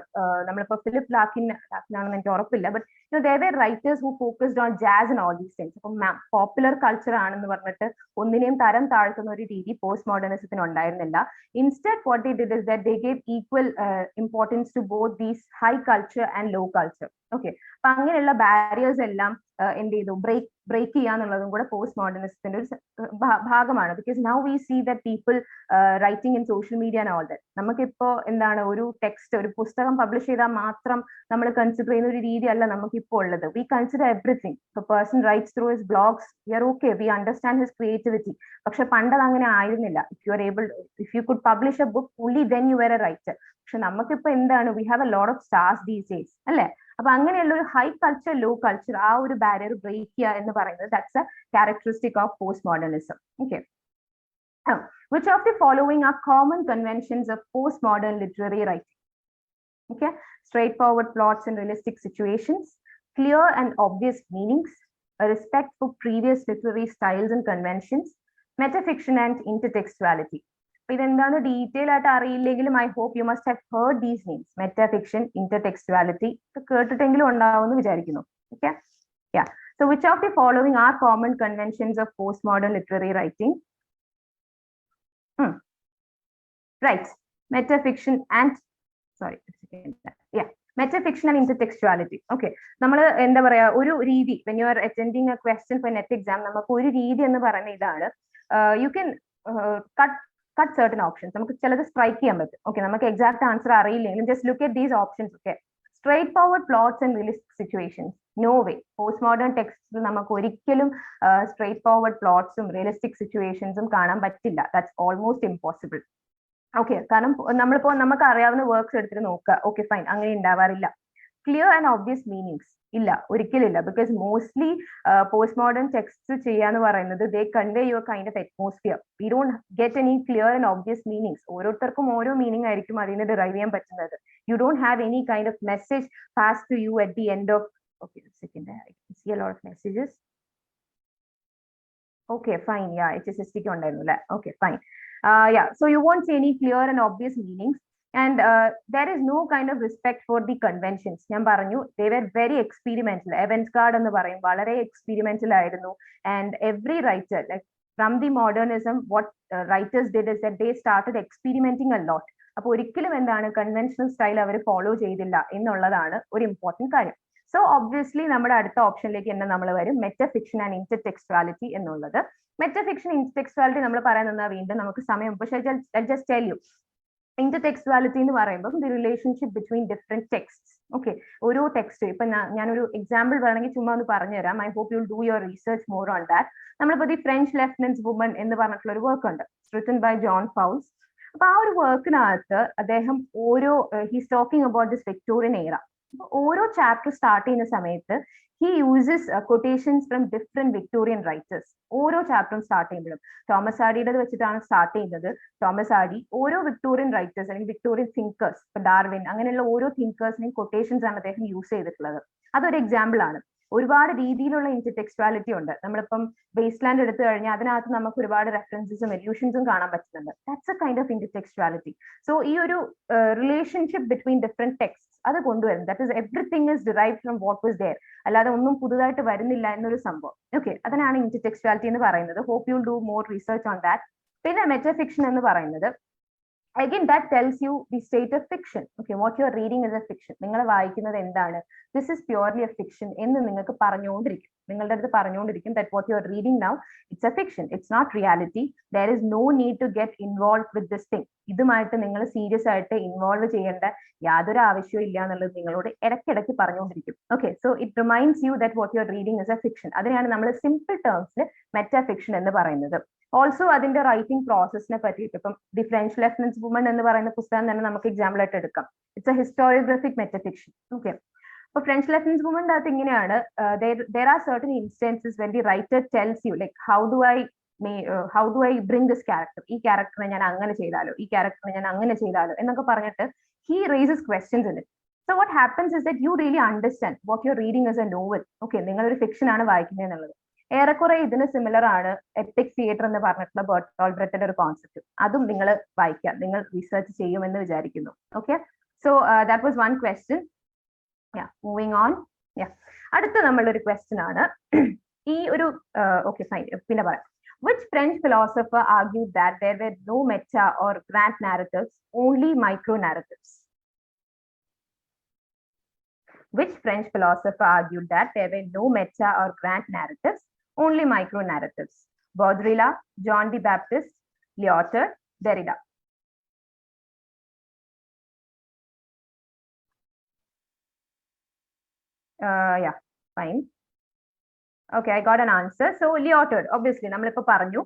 നമ്മളിപ്പോ ഫിലിപ്പ് ലാക്കിനാണെന്ന് എനിക്ക് ഉറപ്പില്ല, but there were writers who focused on jazz and all these things. അപ്പം popular culture ആണെന്ന് പറഞ്ഞിട്ട് ഒന്നിനെയും തരം താഴ്ത്തുന്ന ഒരു രീതി പോസ്റ്റ് മോഡേണിസത്തിന് ഉണ്ടായിരുന്നില്ല. Instead, what they did is that they gave equal importance to both these high culture and low culture. Okay, അപ്പൊ അങ്ങനെയുള്ള ബാരിയേഴ്സ് എല്ലാം എന്ത് ചെയ്തു, ബ്രേക്ക് ചെയ്യാന്നുള്ളതും കൂടെ പോസ്റ്റ് മോഡേണിസത്തിന്റെ ഒരു ഭാഗമാണ്. Because now we see that people writing in social media and all that. നമുക്കിപ്പോ എന്താണ്, ഒരു ടെക്സ്റ്റ്, ഒരു പുസ്തകം പബ്ലിഷ് ചെയ്താൽ മാത്രം നമ്മൾ കൺസിഡർ ചെയ്യുന്ന ഒരു രീതിയല്ല നമുക്കിപ്പോ ഉള്ളത്. We consider everything. ഇപ്പൊ person writes through his blogs, we are okay, we understand his creativity. പക്ഷെ പണ്ടത് അങ്ങനെ ആയിരുന്നില്ല. If you could publish a book only then you were a writer. പക്ഷെ നമുക്കിപ്പോ എന്താണ്, we have a lot of stars these days അല്ലേ? അപ്പൊ അങ്ങനെയുള്ള ഒരു ഹൈ കൾച്ചർ ലോ കൾച്ചർ, ആ ഒരു ബാരിയർ ബ്രേക്ക് ചെയ്യുക എന്ന് പറയുന്നത് that's A characteristic of post modernism. Okay, which of the following are common conventions of postmodern literary writing? Okay, straightforward plots and realistic situations, clear and obvious meanings, a respect for previous literary styles and conventions, metafiction and intertextuality. ഇതെന്താണ് detail ആയിട്ട് അറിയില്ലെങ്കിലും I hope you must have heard these names. Metafiction, intertextuality കേട്ടിട്ടെങ്കിലും ഉണ്ടാവുമെന്ന് വിചാരിക്കുന്നു. Okay, yeah. So which of the following are common conventions of postmodern literary writing? Right, metafiction and metafiction and intertextuality. Okay, നമ്മൾ എന്താ പറയാ ഒരു രീതി, when you are attending a question for net exam, നമുക്ക് ഒരു രീതി എന്ന് പറയുന്ന ഇതാണ്, you can cut certain options. നമുക്ക് ചിലത് സ്ട്രൈക്ക് ചെയ്യാൻ പറ്റും. ഓക്കെ, നമുക്ക് എക്സാക്ട് ആൻസർ അറിയില്ലെങ്കിലും just look at these options. Okay, straightforward plots and realistic situations. No way. Postmodern texts നമുക്ക് ഒരിക്കലും straightforward plots ഉം realistic situations ഉം കാണാൻ പറ്റില്ല. That's almost impossible. ഓക്കെ, കാരണം നമ്മളിപ്പോ നമുക്ക് അറിയാവുന്ന വർക്ക്സ് എടുത്തിട്ട് നോക്കുക. ഓക്കെ ഫൈൻ, അങ്ങനെ ഉണ്ടാവാറില്ല. ക്ലിയർ ആൻഡ് ഓബ്വിയസ് മീനിങ്സ് ഇല്ല, ഒരിക്കലില്ല. Because mostly post modern text ചെയ്യാന്ന് പറയുന്നത് they convey your kind of atmosphere. We don't get any clear and obvious meanings. ഓരോരുത്തർക്കും ഓരോ മീനിങ് ആയിരിക്കും അതിന് ഡിറൈവ് ചെയ്യാൻ പറ്റുന്നത്. You don't have any kind of message pass to you at the end of. Okay, second, I can see a lot of messages. Okay fine, yeah, HSSTക്ക് ഉണ്ടായിരുന്നു അല്ലേ? Okay fine. Yeah, so you won't see any clear and obvious meanings, and there is no kind of respect for the conventions. ഞാൻ പറഞ്ഞു, they were very experimental. Evans Card എന്ന് പറയും, വളരെ experimental ആയിരുന്നു. And every writer, like from the modernism, what writers did is that they started experimenting a lot. അപ്പോൾ ഒരിക്കലും എന്താണ് conventional style അവർ follow ചെയ്തില്ല എന്നുള്ളതാണ് ഒരു ഇമ്പോർട്ടന്റ് കാര്യം. സോ ഒബ്വിയസ്ലി നമ്മുടെ അടുത്ത ഓപ്ഷനിലേക്ക് തന്നെ നമ്മൾ വരും, മെറ്റാഫിക്ഷൻ ആൻഡ് ഇന്റർടെക്സ്റ്റുവാലിറ്റി എന്നുള്ളത്. മെറ്റാഫിക്ഷൻ, ഇന്റർടെക്സ്റ്റുവാലിറ്റി നമ്മൾ പറയാൻ നിന്നാൽ വീണ്ടും നമുക്ക് സമയം, പക്ഷേ ജസ്റ്റ് ടെൽ യു, ഇന്റർടെക്സ്റ്റുവാലിറ്റി എന്ന് പറയുമ്പോൾ the relationship between different texts. Okay, ഓരോ ടെക്സ്റ്റ്, ഇപ്പൊ ഞാനൊരു എക്സാമ്പിൾ വേണമെങ്കിൽ ചുമ്മാ ഒന്ന് പറഞ്ഞു തരാം. I hope you will do your research more on that. നമ്മളിപ്പോ ദി ഫ്രഞ്ച് ലെഫ്റ്റനൻസ് വുമൺ എന്ന് പറഞ്ഞിട്ടുള്ള ഒരു വർക്ക് ഉണ്ട്, റിട്ടൺ ബൈ ജോൺ ഫൗൾസ്. അപ്പൊ ആ ഒരു വർക്കിനകത്ത് അദ്ദേഹം he's talking about this Victorian എറ. ഓരോ ചാപ്റ്റർ സ്റ്റാർട്ട് ചെയ്യുന്ന സമയത്ത് he uses quotations from different Victorian writers. ഓരോ ചാപ്റ്ററും സ്റ്റാർട്ട് ചെയ്യുമ്പോഴും തോമസ് ആഡിയുടെ വെച്ചിട്ടാണ് സ്റ്റാർട്ട് ചെയ്യുന്നത്. തോമസ് ആഡി ഓരോ വിക്ടോറിയൻ റൈറ്റേഴ്സ് അല്ലെങ്കിൽ വിക്ടോറിയൻ തിങ്കേഴ്സ്, ഇപ്പൊ ഡാർവിൻ അങ്ങനെയുള്ള ഓരോ തിങ്കേഴ്സിനെയും കൊട്ടേഷൻസ് ആണ് അദ്ദേഹം യൂസ് ചെയ്തിട്ടുള്ളത്. അതൊരു എക്സാമ്പിൾ ആണ്. ഒരുപാട് രീതിയിലുള്ള ഇന്റർടെക്സ്റ്റുവാലിറ്റി ഉണ്ട്. നമ്മളിപ്പം ബേസ്ലാൻഡ് എടുത്തു കഴിഞ്ഞാൽ അതിനകത്ത് നമുക്ക് ഒരുപാട് റെഫറൻസസും എല്യൂഷൻസും കാണാൻ പറ്റുന്നുണ്ട്. That's a kind of intertextuality. So ഈ ഒരു റിലേഷൻഷിപ്പ് ബിറ്റ്വീൻ ഡിഫറെന്റ് ടെക്സ്റ്റ് അത് കൊണ്ടുവരും. That is everything is derived from what was there, അല്ലാതെ ഒന്നും പുതുതായിട്ട് വരുന്നില്ല എന്നൊരു സംഭവം. ഓക്കെ, അതിനാണ് ഇന്റർടെക്സ്റ്റുവാലിറ്റി എന്ന് പറയുന്നത്. Hope you will do more research on that. പിന്നെ മെറ്റാഫിക്ഷൻ എന്ന് പറയുന്നത് again that tells you the state of fiction. Okay, what you are reading is a fiction. നിങ്ങൾ വായിക്കുന്നത് എന്താണ്, this is purely a fiction എന്ന് നിങ്ങൾക്ക് പറഞ്ഞുകൊണ്ടിരിക്കും, നിങ്ങളുടെ അടുത്ത് പറഞ്ഞുകൊണ്ടിരിക്കും that what you are reading now, it's a fiction, it's not reality. There is no need to get involved with this thing. ഇതുമായിട്ട് നിങ്ങൾ സീരിയസ് ആയിട്ട് ഇൻവോൾവ് ചെയ്യേണ്ട യാതൊരു ആവശ്യവും ഇല്ല എന്നുള്ളത് നിങ്ങളോട് ഇടയ്ക്കിടയ്ക്ക് പറഞ്ഞുകൊണ്ടിരിക്കും. Okay, so it reminds you that what you are reading is A fiction. അതിനെയാണ് നമ്മൾ സിമ്പിൾ ടേംസിൽ മെറ്റാഫിക്ഷൻ എന്ന് പറയുന്നത്. ഓൾസോ അതിന്റെ റൈറ്റിംഗ് പ്രോസസ്സിനെ പറ്റിയിട്ട് ഇപ്പം ദി ഫ്രഞ്ച് ലെഫ്റ്റനൻസ് വുമൺ എന്ന് പറയുന്ന പുസ്തകം തന്നെ നമുക്ക് എക്സാമ്പിൾ ആയിട്ട് എടുക്കാം. It's a historiographic metafiction. Okay, അപ്പൊ ഫ്രഞ്ച് ലെഫ്റ്റനൻസ് വുമന്റെ അകത്ത് ഇങ്ങനെയാണ്, there are certain instances when the writer tells you like how do I bring this character, ഈ ക്യാരക്ടറിനെ ഞാൻ അങ്ങനെ ചെയ്താലോ, ഈ ക്യാരക്ടറിനെ ഞാൻ അങ്ങനെ ചെയ്താലോ എന്നൊക്കെ പറഞ്ഞിട്ട് he raises questions in it. So what happens is that you really understand what you're reading as a novel. Okay, നിങ്ങളൊരു ഫിക്ഷൻ ആണ് വായിക്കുന്നത് എന്നുള്ളത്. ഏറെക്കുറെ ഇതിന് സിമിലർ ആണ് എപ്പിക് തിയേറ്റർ എന്ന് പറഞ്ഞിട്ടുള്ള ബെർട്ടോൾട്ട് ബ്രെറ്റിന്റെ ഒരു കോൺസെപ്റ്റ്. അതും നിങ്ങൾ വായിക്കാം, നിങ്ങൾ റിസർച്ച് ചെയ്യുമെന്ന് വിചാരിക്കുന്നു. Okay, so that was one question. Moving on. അടുത്ത നമ്മളൊരു ക്വസ്റ്റ്യൻ ആണ് ഈ ഒരു ഓക്കെ ഫൈൻ, പിന്നെ പറയാം. Which French philosopher argued that there were no meta or grand narratives, only micro narratives? Which French philosopher argued that there were no meta or grand narratives, only micro narratives? Baudrillard, John the Baptist, Lyotard, Derrida. Yeah, fine. Okay, I got an answer. So Lyotard, obviously നമ്മളിപ്പോ പറഞ്ഞു.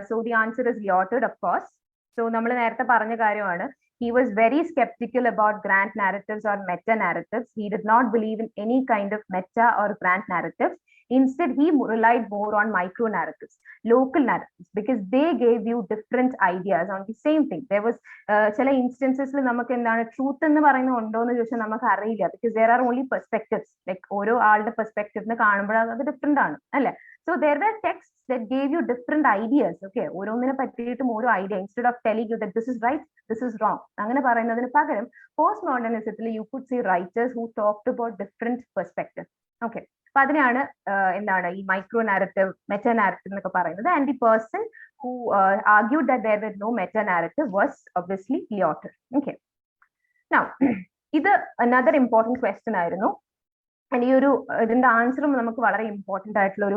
So the answer is Lyotard, of course. So നമ്മൾ നേരത്തെ പറഞ്ഞ കാര്യമാണ്, he was very skeptical about grand narratives or meta narratives. He did not believe in any kind of meta or grand narratives. Instead, he relied more on micro narratives, local narratives, because they gave you different ideas on the same thing. There was ചില ഇൻസ്റ്റൻസസിൽ നമുക്ക് എന്താണ് truth എന്ന് പറയുന്നത് ഉണ്ടോ എന്ന് ചോദിച്ചാൽ നമുക്ക് അറിയില്ല, because there are only perspectives. Like ഓരോ ആളുടെ പെർസ്പെക്ടീവ് കാണുമ്പോൾ അത് ഡിഫറെന്റ് ആണ് അല്ലെ. So there were texts that gave you different ideas. Okay, ഓരോന്നിനെ പറ്റിയിട്ടും ഓരോ idea, instead of telling you that this is right, this is wrong, അങ്ങനെ പറയുന്നതിന് പകരം post മോഡേണിസത്തിൽ you could see writers who talked about different perspectives. Okay, അപ്പൊ അതിനാണ് എന്താണ് ഈ micro narrative, meta narrative എന്നൊക്കെ പറയുന്നത്. And the person who argued that there were no meta narrative was obviously Lyotard. Okay, now ഇത് another important question ആയിരുന്നു. and ഈ ഒരു ഇതിന്റെ ആൻസറും നമുക്ക് വളരെ ഇമ്പോർട്ടന്റ് ആയിട്ടുള്ള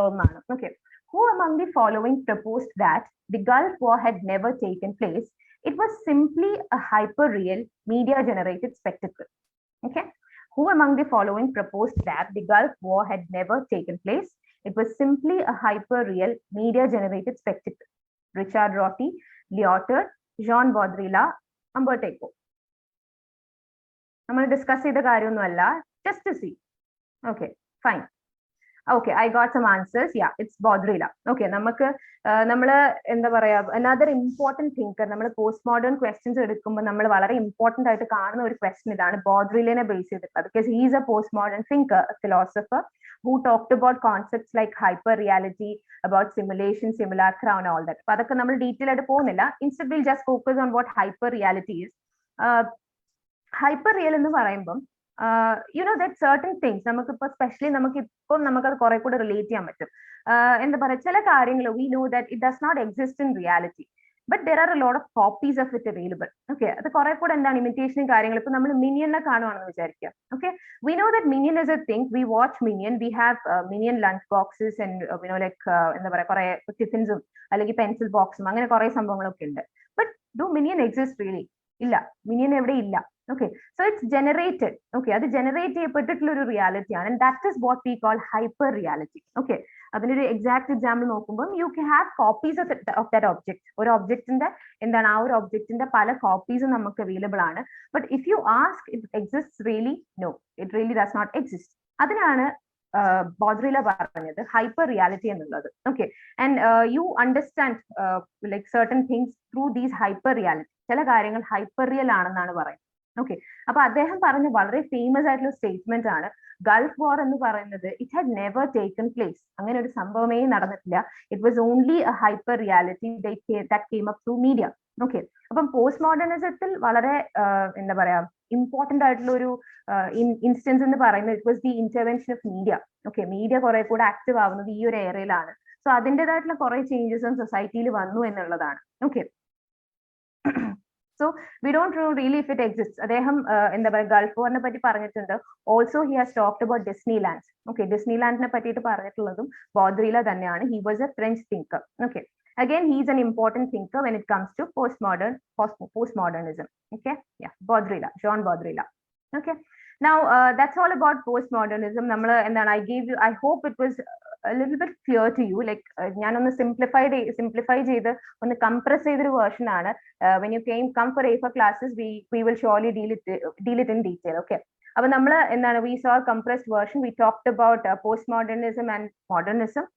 ഒന്നാണ്. Okay, who among the following proposed that the Gulf War had never taken place? It was simply a hyper real media generated spectacle. Okay, who among the following proposed that the Gulf War had never taken place? It was simply a hyper-real, media-generated spectacle. Richard Rorty, Lyotard, Jean Baudrillard, Umberto Eco. I'm going to discuss the കാര്യമൊന്നുമല്ല, just to see. Okay, fine. Okay, I got some answers. Yeah, it's Baudrillard. Okay, നമുക്ക് നമ്മള് എന്താ പറയാ, another important thinker, നമ്മൾ post modern questions എടുക്കുമ്പോൾ നമ്മൾ വളരെ important ആയിട്ട് കാണുന്ന ഒരു ക്വസ്റ്റ്യൻ ഇതാണ്, ബോദ്രിലിനെ ബേസ് ചെയ്തിട്ടുള്ളത്. because he is a postmodern thinker, a philosopher who talked about concepts like hyper reality, about simulation, simulacra and all that. അപ്പൊ അതൊക്കെ നമ്മൾ ഡീറ്റെയിൽ ആയിട്ട് പോകുന്നില്ല. Instead we'll just focus on what hyper reality is. Hyper real എന്ന് പറയുമ്പം you know that certain things നമുക്കിപ്പോ specially നമുക്കിപ്പം നമുക്കത് കുറെ കൂടെ റിലേറ്റ് ചെയ്യാൻ പറ്റും. എന്താ പറയാ, ചില കാര്യങ്ങൾ we know that it does not exist in reality, but there are a lot of copies of it available. Okay, അത് കുറെ കൂടെ എന്താണ് ഇമിറ്റേഷനും കാര്യങ്ങൾ. ഇപ്പൊ നമ്മൾ മിനിയനെ കാണുവാണെന്ന് വിചാരിക്കുക. Okay, we know that minion is a thing. We watch minion, we have minion lunch boxes and you know like എന്താ പറയാ കുറെ ടിഫിൻസും അല്ലെങ്കിൽ പെൻസിൽ ബോക്സും അങ്ങനെ കുറെ സംഭവങ്ങളൊക്കെ ഉണ്ട്. but do minion exist really? ഇല്ല, മിനിയൻ എവിടെ ഇല്ല. Okay, so it's generated. Okay, അത് ജനറേറ്റ് ചെയ്യപ്പെട്ടിട്ടുള്ള ഒരു റിയാലിറ്റി ആണ്. and that is what we call hyper reality. Okay, അതിനൊരു എക്സാക്ട് എക്സാമ്പിൾ നോക്കുമ്പോൾ you can have copies of that object. ഒരു ഒബ്ജക്റ്റിന്റെ എന്താണ് ആ ഒരു ഒബ്ജക്റ്റിന്റെ പല കോപ്പീസും നമുക്ക് അവൈലബിൾ ആണ്. but if you ask it exists really, no, it really does not exist. അതിനാണ് ബോദ്രില പറഞ്ഞത് ഹൈപ്പർ റിയാലിറ്റി എന്നുള്ളത്. Okay, and you understand like certain things through these hyper reality. ചില കാര്യങ്ങൾ ഹൈപ്പർ റിയൽ ആണെന്നാണ് പറയുന്നത്. ഓക്കെ, അപ്പൊ അദ്ദേഹം പറഞ്ഞ വളരെ ഫേമസ് ആയിട്ടുള്ള സ്റ്റേറ്റ്മെന്റ് ആണ് ഗൾഫ് വാർ എന്ന് പറയുന്നത് it had never taken place. അങ്ങനെ ഒരു സംഭവമേ നടന്നിട്ടില്ല. It was only A hyper reality that came up through media. Okay, അപ്പം പോസ്റ്റ് മോഡേണിസത്തിൽ വളരെ എന്താ പറയാ ഇമ്പോർട്ടന്റ് ആയിട്ടുള്ള ഒരു ഇൻസ്റ്റൻസ് എന്ന് പറയുന്നത് it was the intervention of media. Okay, media കുറെ കൂടെ ആക്റ്റീവ് ആവുന്നത് ഈ ഒരു ഏരിയയിലാണ്. സോ അതിൻ്റെതായിട്ടുള്ള കുറെ ചേഞ്ചസും സൊസൈറ്റിയിൽ വന്നു എന്നുള്ളതാണ്. Okay, so we don't know really if it exists. അദ്ദേഹം എന്താ പറയുക ഗൾഫ് വാറിനെ പറ്റി പറഞ്ഞിട്ടുണ്ട്. Also he has talked about Disneyland. Okay, ഡിസ്നിലാൻഡിനെ പറ്റിയിട്ട് പറഞ്ഞിട്ടുള്ളതും ബോദ്രില തന്നെയാണ്. He was a French thinker. Okay, again he is an important thinker when it comes to postmodernism. Okay, yeah, Baudrillard, Jean Baudrillard. Okay, now that's all about postmodernism. നമ്മൾ എന്താണ് I hope it was a little bit clear to you. Like ഞാനൊന്ന് simplify ചെയ്ത് ഒന്ന് compress ചെയ്തൊരു version ആണ്. When you come for Aifer classes, we will surely deal it in detail. Okay, അപ്പൊ നമ്മൾ എന്താണ് we saw a compressed version. We talked about postmodernism and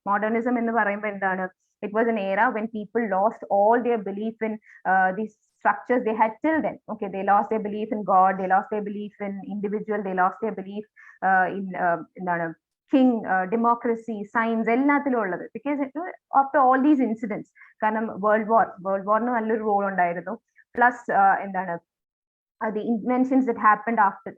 modernism എന്ന് പറയുമ്പോൾ എന്താണ്, it was an era when people lost all their belief in these structures they had till then. Okay, they lost their belief in God, they lost their belief in individual, they lost their belief in എന്താണ് king, democracy, science, എല്ലാത്തിലും ഉള്ളത്. because after all these incidents, കാരണം world വാറിന് നല്ലൊരു role ഉണ്ടായിരുന്നു. Plus എന്താണ് the inventions that happened after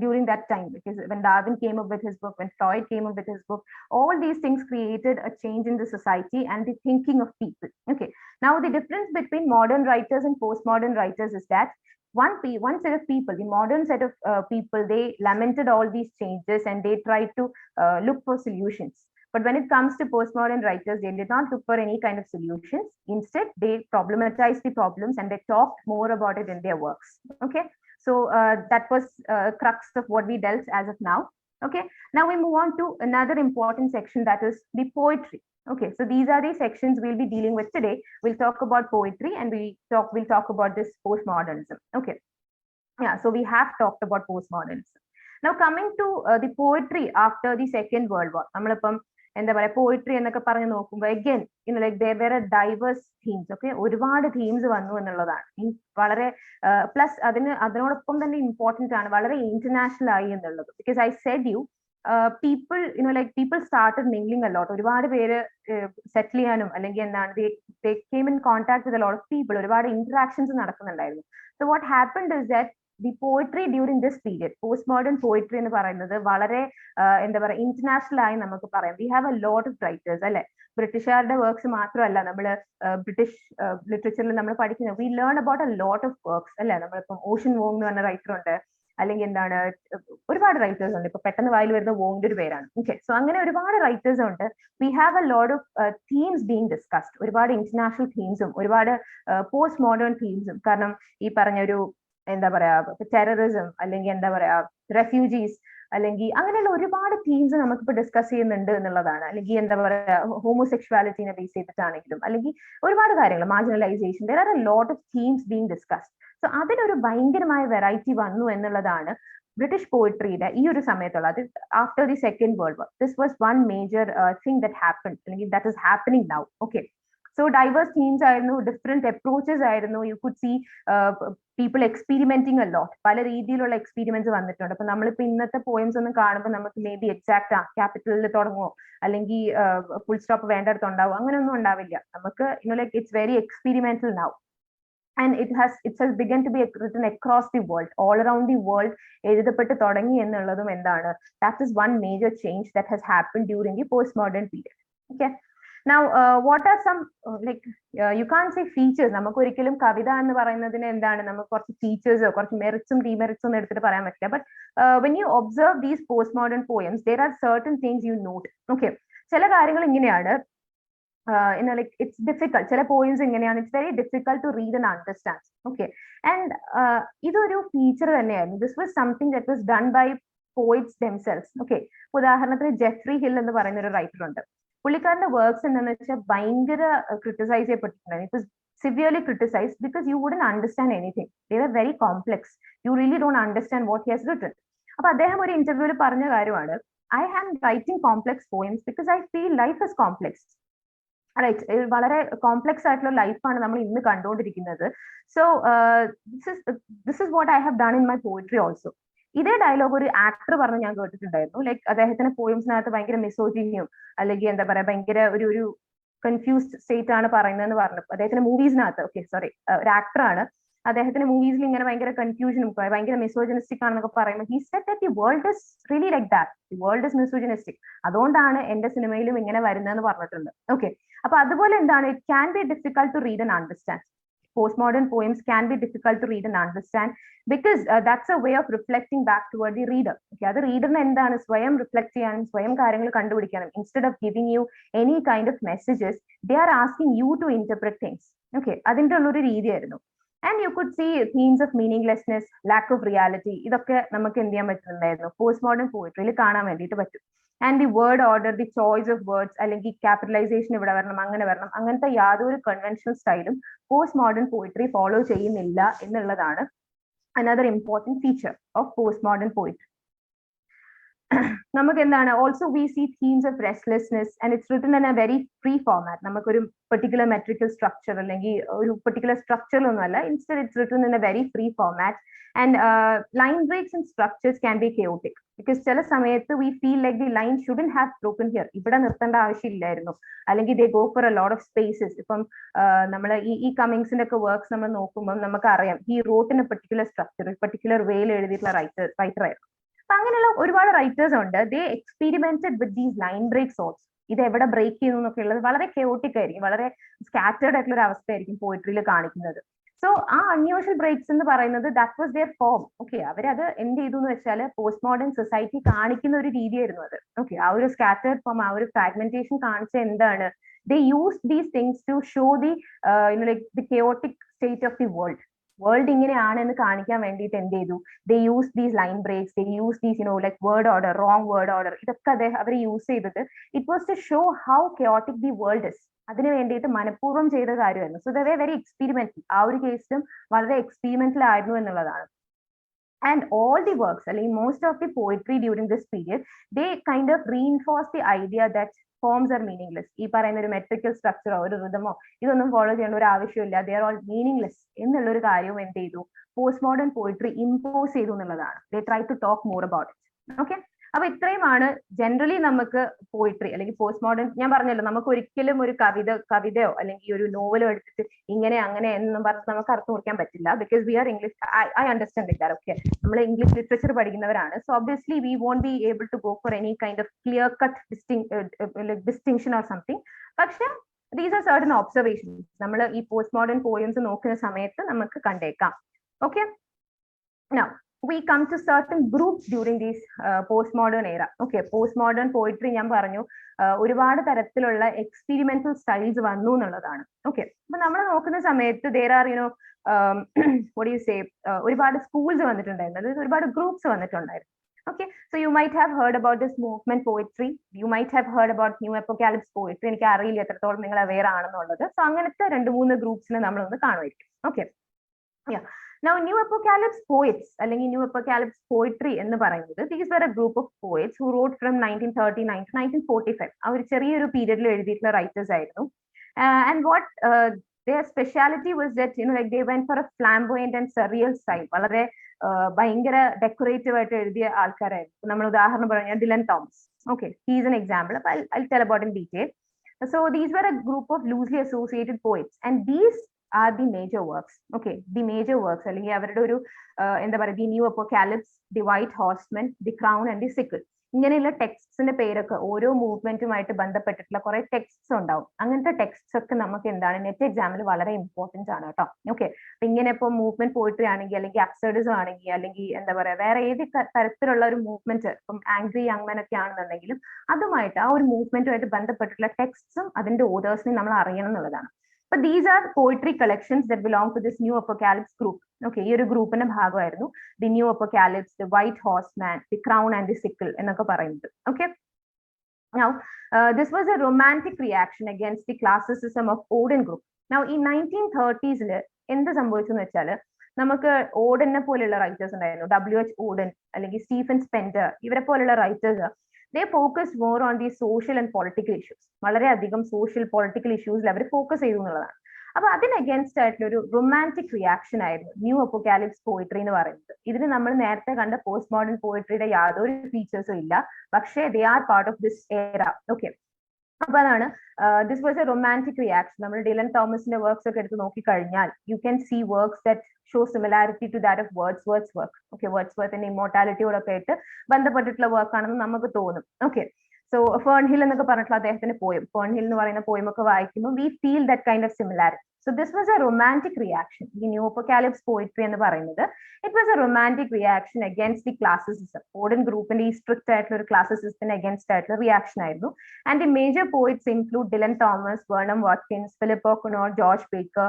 during that time, because when Darwin came up with his book, when Freud came up with his book, all these things created a change in the society and the thinking of people. Okay, now the difference between modern writers and postmodern writers is that one set of people, the modern set of people, they lamented all these changes and they tried to look for solutions. But when it comes to postmodern writers, they did not look for any kind of solutions. Instead, they problematized the problems and they talked more about it in their works. Okay, so that was crux of what we dealt as of now. Okay, now we move on to another important section, that is the poetry. Okay, so these are the sections we'll be dealing with today. We'll talk about poetry and we'll talk about this postmodernism. Okay, yeah, so we have talked about postmodernism. Now coming to the poetry after the Second World War, നമ്മളിപ്പം എന്താ പറയാ poetry എന്നൊക്കെ പറഞ്ഞ് നോക്കുമ്പോൾ again like there are diverse themes. Okay, ഒരുപാട് themes വന്നു എന്നുള്ളതാണ് വളരെ പ്ലസ് അതിനോടൊപ്പം തന്നെ ഇമ്പോർട്ടന്റ് ആണ്, വളരെ ഇന്റർനാഷണൽ ആയി എന്നുള്ളത്. Because I said you people like people started mingling a lot. ഒരുപാട് പേര് സെറ്റിൽ ചെയ്യാനും അല്ലെങ്കിൽ എന്താണ് they came in contact with a lot of people. ഒരുപാട് interactions നടക്കുന്നുണ്ടായിരുന്നു. So what happened is that the poetry during this period, postmodern poetry എന്ന് പറയുന്നത് വളരെ എന്താ പറയുക ഇന്റർനാഷണൽ ആയി നമുക്ക് പറയാം. We have a lot of writers അല്ലെ. ബ്രിട്ടീഷുകാരുടെ വർക്ക്സ് മാത്രമല്ല നമ്മൾ ബ്രിട്ടീഷ് ലിറ്ററേച്ചറിൽ നമ്മൾ പഠിക്കുന്നത്. We learn about a lot of works അല്ലെ. നമ്മളിപ്പം ഓഷൻ വോങ് എന്ന് പറഞ്ഞ റൈറ്റർ ഉണ്ട്, അല്ലെങ്കിൽ എന്താണ് ഒരുപാട് റൈറ്റേഴ്സ് ഉണ്ട്. ഇപ്പൊ പെട്ടെന്ന് വായിൽ വരുന്ന വോങ്ങിന്റെ ഒരു പേരാണ്. ഓക്കെ, സോ അങ്ങനെ ഒരുപാട് റൈറ്റേഴ്സ് ഉണ്ട്. V have a lot of themes being discussed. ഒരുപാട് ഇന്റർനാഷണൽ തീംസും ഒരുപാട് പോസ്റ്റ് മോഡേൺ തീംസും. കാരണം ഈ പറഞ്ഞ ഒരു എന്താ പറയാ ടെററിസം അല്ലെങ്കിൽ എന്താ പറയാ റെഫ്യൂജീസ് അല്ലെങ്കിൽ അങ്ങനെയുള്ള ഒരുപാട് തീംസ് നമുക്കിപ്പോ ഡിസ്കസ് ചെയ്യുന്നുണ്ട് എന്നുള്ളതാണ്. അല്ലെങ്കിൽ എന്താ പറയാ ഹോമോസെക്ഷുവാലിറ്റിനെ ബേസ് ചെയ്തിട്ടാണെങ്കിലും അല്ലെങ്കിൽ ഒരുപാട് കാര്യങ്ങൾ, marginalisation, there are A lot of themes being discussed. So അതിനൊരു ഭയങ്കരമായ വെറൈറ്റി വന്നു എന്നുള്ളതാണ് ബ്രിട്ടീഷ് പോയിട്രിയുടെ ഈ ഒരു സമയത്തുള്ള. അത് after the second world war this was one major thing that happen അല്ലെങ്കിൽ that is happening now. Okay, so diverse themes ആയിരുന്നു, ഡിഫറെന്റ് അപ്രോച്ചസ് ആയിരുന്നു. You could see people experimenting a lot. പല രീതിയിലുള്ള എക്സ്പീരിമെന്റ്സ് വന്നിട്ടുണ്ട്. അപ്പൊ നമ്മളിപ്പോ ഇന്നത്തെ പോയിംസ് ഒന്നും കാണുമ്പോൾ നമുക്ക് മേ ബി എക്സാക്ട് ക്യാപിറ്റലിൽ തുടങ്ങുമോ അല്ലെങ്കിൽ ഫുൾ സ്റ്റോപ്പ് വേണ്ടടുത്ത് ഉണ്ടാവും, അങ്ങനെയൊന്നും ഉണ്ടാവില്ല. നമുക്ക് like it's very experimental now. And it has begun to be written across the world, all around the world. എഴുതപ്പെട്ട് തുടങ്ങി എന്നുള്ളതും എന്താണ്, that is one major change that has happened during the postmodern period. Okay, now what are some like you can't say features. നമുക്ക് ഒരിക്കലും കവിത എന്ന് പറയുന്നതിന് എന്താണ് നമുക്ക് കുറച്ച് ഫീച്ചേഴ്സോ കുറച്ച് മെറിറ്റ്സും ഡിമെറിറ്റ്സും ഒന്നും എടുത്തിട്ട് പറയാൻ പറ്റില്ല. But when you observe these postmodern poems, there are certain things you note. Okay, ചില കാര്യങ്ങൾ ഇങ്ങനെയാണ്. Like it's difficult. ചില പോയിന്റ്സ് ഇങ്ങനെയാണ്. It's very difficult to read and understand. Okay, and ഇതൊരു ഫീച്ചർ തന്നെയായിരുന്നു. This was something that was done by poets themselves. Okay, ഉദാഹരണത്തിന് Jeffrey hill എന്ന് പറയുന്ന ഒരു റൈറ്റർ ഉണ്ട്. പുള്ളിക്കാരന്റെ വർക്ക്സ് എന്താണെന്ന് വെച്ചാൽ ഭയങ്കര ക്രിട്ടിസൈസ് ചെയ്യപ്പെട്ടിട്ടുണ്ട്. It was severely criticized because you wouldn't understand anything. They were very complex. You really don't understand what he has written. അപ്പൊ അദ്ദേഹം ഒരു ഇന്റർവ്യൂവിൽ പറഞ്ഞ കാര്യമാണ്, I am writing complex poems because I feel life is complex. Right, വളരെ complex ആയിട്ടുള്ള ലൈഫാണ് നമ്മൾ ഇന്ന് കണ്ടുകൊണ്ടിരിക്കുന്നത്. So this is what I have done in my poetry also. ഇതേ ഡയലോഗ് ഒരു ആക്ടർ പറഞ്ഞ് ഞാൻ കേട്ടിട്ടുണ്ടായിരുന്നു. ലൈക്ക് അദ്ദേഹത്തിന്റെ പോയിംസിനകത്ത് ഭയങ്കര മിസോജിനിയും അല്ലെങ്കിൽ എന്താ പറയാ ഭയങ്കര ഒരു കൺഫ്യൂസ്ഡ് സ്റ്റേറ്റ് ആണ് പറയുന്നതെന്ന് പറഞ്ഞു. അദ്ദേഹത്തിന്റെ മൂവീസിനകത്ത്, ഓക്കെ സോറി, ഒരു ആക്ടറാണ്, അദ്ദേഹത്തിന്റെ മൂവീസിൽ ഇങ്ങനെ ഭയങ്കര കൺഫ്യൂഷനും ഭയങ്കര മിസോജിനിസ്റ്റിക് ആണെന്നൊക്കെ പറയുമ്പോൾ he said that the world is really like that, the world is മിസോജിനിസ്റ്റിക്, അതുകൊണ്ടാണ് എന്റെ സിനിമയിലും ഇങ്ങനെ വരുന്നതെന്ന് പറഞ്ഞിട്ടുണ്ട്. ഓക്കെ, അപ്പൊ അതുപോലെ എന്താണ്, it can be difficult to read and understand. Postmodern poems can be difficult to read and understand because that's a way of reflecting back toward the reader. Okay, അത് റീഡറിന് എന്താണ് സ്വയം റിഫ്ലക്ട് ചെയ്യാനും സ്വയം കാര്യങ്ങൾ കണ്ടുപിടിക്കാനും. Instead of giving you any kind of messages, they are asking you to interpret things. Okay, അതിന്റെ ഉള്ളൊരു രീതിയായിരുന്നു. And you could see themes of meaninglessness, lack of reality. ഇതൊക്കെ നമുക്ക് എന്ത് ചെയ്യാൻ പറ്റുന്നുണ്ടായിരുന്നു, postmodern poetryയിൽ കാണാൻ വേണ്ടിയിട്ട് പറ്റും. And the word order, the choice of words, അല്ലെങ്കിൽ ക്യാപിറ്റലൈസേഷൻ ഇവിടെ വരണം, അങ്ങനെ വരണം, അങ്ങനത്തെ യാതൊരു കൺവെൻഷണൽ സ്റ്റൈലും പോസ്റ്റ് മോഡേൺ പോയിട്രി ഫോളോ ചെയ്യുന്നില്ല എന്നുള്ളതാണ് another important feature of postmodern poetry. നമുക്ക് എന്താണ്, also we see themes of restlessness and it's written in a very free format. നമുക്കൊരു പെർട്ടിക്കുലർ മെട്രിക്കൽ സ്ട്രക്ചർ അല്ലെങ്കിൽ ഒരു പെർട്ടിക്കുലർ സ്ട്രക്ചറിലൊന്നും അല്ല. Instead it's written in a very free format. And line breaks and structures can be chaotic because ചില സമയത്ത് we feel like the line shouldn't have broken here, ഇവിടെ നിർത്തേണ്ട ആവശ്യമില്ലായിരുന്നു, അല്ലെങ്കിൽ they go for a lot of spaces. ഇപ്പം നമ്മൾ ഈ കമ്മിങ്സിന്റെ ഒക്കെ വർക്ക്സ് നമ്മൾ നോക്കുമ്പോൾ നമുക്കറിയാം he wrote in a particular structure, particular വേയിൽ എഴുതിയിട്ടുള്ള റൈറ്റർ ആയിരുന്നു. അപ്പൊ അങ്ങനെയുള്ള ഒരുപാട് റൈറ്റേഴ്സ് ഉണ്ട്. They experimented with these line breaks also. ഇത് എവിടെ ബ്രേക്ക് ചെയ്യുന്നു എന്നൊക്കെ ഉള്ളത് വളരെ കെയോട്ടിക് ആയിരിക്കും, വളരെ സ്കാറ്റേർഡ് ആയിട്ടുള്ള ഒരു അവസ്ഥയായിരിക്കും പോയിട്രിയിൽ കാണിക്കുന്നത്. സോ ആ അൺയൂഷ്വൽ ബ്രേക്സ് എന്ന് പറയുന്നത് that was their form. Okay, അവരത് എന്ത് ചെയ്തു എന്ന് വെച്ചാൽ പോസ്റ്റ് മോഡേൺ സൊസൈറ്റി കാണിക്കുന്ന ഒരു രീതിയായിരുന്നു അത്. ഓക്കെ, ആ ഒരു സ്കാറ്റേർഡ് ഫോം, ആ ഒരു ഫ്രാഗ്മെന്റേഷൻ കാണിച്ച എന്താണ്, they use these things to show the like the chaotic state of the world. World ഇങ്ങനെയാണ് എന്ന് കാണിക്കാൻ വേണ്ടിയിട്ട് എന്ത് ചെയ്തു, they use these line breaks, they use these like word order, wrong word order, ഇതൊക്കെ അവർ യൂസ് ചെയ്തത് it was to show how chaotic the world is. അതിന് വേണ്ടിയിട്ട് മനഃപൂർവ്വം ചെയ്ത കാര്യമായിരുന്നു. So they very experimental. ആ ഒരു കേസിലും വളരെ എക്സ്പീരിമെന്റൽ ആയിരുന്നു എന്നുള്ളതാണ്. And all the works, I mean, most of the poetry during this period, they kind of reinforce the idea that forms are meaningless. ഈ പറയുന്ന ഒരു മെട്രിക്കൽ സ്ട്രക്ചറോ ഒരു റിതമോ ഇതൊന്നും ഫോളോ ചെയ്യേണ്ട ഒരു ആവശ്യമില്ല, ദേ ആർ ഓൾ മീനിങ്ലെസ് എന്നുള്ള ഒരു കാര്യവും എന്ത് ചെയ്തു, പോസ്റ്റ് മോഡേൺ പോയിട്രി ഇമ്പോസ് ചെയ്തു എന്നുള്ളതാണ്. They try to talk more about it. Okay, അപ്പൊ ഇത്രയുമാണ് ജനറലി നമുക്ക് പോയിട്രി അല്ലെങ്കിൽ പോസ്റ്റ് മോഡേൺ. ഞാൻ പറഞ്ഞല്ലോ, നമുക്ക് ഒരിക്കലും ഒരു കവിതയോ അല്ലെങ്കിൽ ഒരു നോവലോ എടുത്തിട്ട് ഇങ്ങനെ അങ്ങനെ എന്നും പറഞ്ഞ് നമുക്ക് അർത്ഥം കുറിക്കാൻ പറ്റില്ല. Because we are English, I understand it. Okay, നമ്മൾ ഇംഗ്ലീഷ് ലിറ്ററേച്ചർ പഠിക്കുന്നവരാണ്. So obviously we won't be able to go for any kind of clear cut distinction or something. പക്ഷെ ദീസ് ആർ സർട്ടൻ ഒബ്സർവേഷൻസ് നമ്മൾ ഈ post modern poems നോക്കുന്ന സമയത്ത് നമുക്ക് കണ്ടേക്കാം. Okay, now we come to certain groups during this postmodern era. Okay, postmodern poetry ഞാൻ പറഞ്ഞു ഒരുപാട് തരത്തിലുള്ള എക്സ്പെരിമെന്റൽ സ്റ്റൈൽസ് വന്നു എന്നുള്ളതാണ്. ഓക്കെ, അപ്പൊ നമ്മൾ നോക്കുന്ന സമയത്ത് there are what do you say, ഒരുപാട് സ്കൂൾസ് വന്നിട്ടുണ്ടായിരുന്നു, അതായത് ഒരുപാട് ഗ്രൂപ്പ്സ് വന്നിട്ടുണ്ടായിരുന്നു. Okay, so you might have heard about this movement poetry, you might have heard about new apocalypse poetry. എനിക്ക് അറിയില്ല എത്രത്തോളം നിങ്ങൾ അവെയർ ആണെന്നുള്ളത്. സോ അങ്ങനത്തെ 2-3 ഗ്രൂപ്പ്സിനെ നമ്മളൊന്ന് കാണുമായിരിക്കും. Okay, yeah. Now, new apocalypse poets, അല്ലെങ്കിൽ new apocalypse poetry എന്ന് പറയുന്നത്, these were a group of poets who wrote from 1939 to 1945. ആ ഒരു ചെറിയൊരു പീരിയഡിൽ എഴുതിയിട്ടുള്ള റൈറ്റേഴ്സ് ആയിരുന്നു. And what their speciality was that, like they went for a flamboyant and surreal style. വളരെ ഭയങ്കര ഡെക്കറേറ്റീവ് ആയിട്ട് എഴുതിയ ആൾക്കാരായിരുന്നു. നമ്മൾ ഉദാഹരണം പറഞ്ഞാൽ Dylan Thomas. Okay, he is an example. I'll tell about in detail. So these were a group of loosely associated poets, and these are the major works. Okay, the major works അല്ലെങ്കിൽ അവരുടെ ഒരു എന്താ പറയുക, the new apocalypse, the white horsemen, the crown and the sickle, ഇങ്ങനെയുള്ള ടെക്സ്റ്റിന്റെ പേരൊക്കെ ഓരോ മൂവ്മെന്റുമായിട്ട് ബന്ധപ്പെട്ടിട്ടുള്ള കുറെ ടെക്സ്റ്റ്സ് ഉണ്ടാവും. അങ്ങനത്തെ ടെക്സ്റ്റ്സ് ഒക്കെ നമുക്ക് എന്താണ് നെറ്റ് എക്സാമിൽ വളരെ ഇമ്പോർട്ടന്റ് ആണ് കേട്ടോ. ഓക്കെ, ഇങ്ങനെ ഇപ്പോൾ മൂവ്മെന്റ് പോയിട്രി ആണെങ്കിൽ അല്ലെങ്കിൽ അബ്സർഡിസം ആണെങ്കിൽ അല്ലെങ്കിൽ എന്താ പറയാ വേറെ ഏത് തരത്തിലുള്ള ഒരു മൂവ്മെന്റ്, ഇപ്പം ആംഗ്രി യങ്മൻ ഒക്കെ ആണെന്നുണ്ടെങ്കിലും അതുമായിട്ട് ആ ഒരു മൂവ്മെന്റുമായിട്ട് ബന്ധപ്പെട്ടിട്ടുള്ള ടെക്സ്റ്റ്സും അതിന്റെ ഓതേഴ്സിനെയും നമ്മൾ അറിയണം എന്നുള്ളതാണ്. But these are poetry collections that belong to this new apocalypse group. Okay, ഈ ഒരു ഗ്രൂപ്പിന്റെ ഭാഗമായിരുന്നു the new apocalypse, the white horseman, the crown and the sickle എന്നൊക്കെ പറയുന്നത്. Okay, now this was a romantic reaction against the classicism of Oden group. Now ഈ 1930s എന്ത് സംഭവിച്ചു എന്ന് വെച്ചാൽ, നമുക്ക് ഓഡനെ പോലെയുള്ള റൈറ്റേഴ്സ് ഉണ്ടായിരുന്നു, WH ഓഡൻ അല്ലെങ്കിൽ സ്റ്റീഫൻ സ്പെൻഡർ, ഇവരെ പോലെയുള്ള writers, they focused more on the social and political issues. വളരെയധികം സോഷ്യൽ പൊളിറ്റിക്കൽ ഇഷ്യൂസിൽ അവർ ഫോക്കസ് ചെയ്തു എന്നുള്ളതാണ്. അപ്പൊ അതിന് അഗേൻസ്റ്റ് ആയിട്ടുള്ള ഒരു റൊമാൻറ്റിക് റിയാക്ഷൻ ആയിരുന്നു ന്യൂ അപ്പോകാലിപ്സ് പോയിട്രി എന്ന് പറയുന്നത്. ഇതിന് നമ്മൾ നേരത്തെ കണ്ട പോസ്റ്റ് മോഡേൺ പോയിട്രിയുടെ യാതൊരു ഫീച്ചേഴ്സും ഇല്ല, പക്ഷേ they are part of this era. Okay, അപ്പൊ അതാണ് this was a romantic reaction. നമ്മൾ ഡിലൻ തോമസിന്റെ വർക്ക്സ് ഒക്കെ എടുത്ത് നോക്കിക്കഴിഞ്ഞാൽ you can see works that show similarity to that of Wordsworth work. Okay, വേർഡ്സ്വർത്തിന്റെ ഇമ്മോർട്ടാലിറ്റിയോടൊക്കെ ആയിട്ട് ബന്ധപ്പെട്ടിട്ടുള്ള വർക്ക് ആണെന്ന് നമുക്ക് തോന്നും. ഓക്കെ, സോ ഫേൺഹിൽ എന്നൊക്കെ പറഞ്ഞിട്ടുള്ള അദ്ദേഹത്തിന്റെ പോയം, ഫേൺഹിൽ എന്ന് പറയുന്ന പോയം ഒക്കെ വായിക്കുമ്പോൾ we feel that kind of similarity. So this was a romantic reaction. The new apocalypse poetry എന്ന് പറയുന്നത്, it was a romantic reaction against the classicism. Oden ഗ്രൂപ്പിന്റെ ഈ സ്ട്രിക്റ്റ് ആയിട്ടുള്ള ഒരു ക്ലാസിസിസത്തിന് അഗേൻസ്റ്റ് ആയിട്ടുള്ള റിയാക്ഷൻ ആയിരുന്നു. And the major poets include Dylan Thomas, Vernon Watkins, Philip O'Connor, George Barker,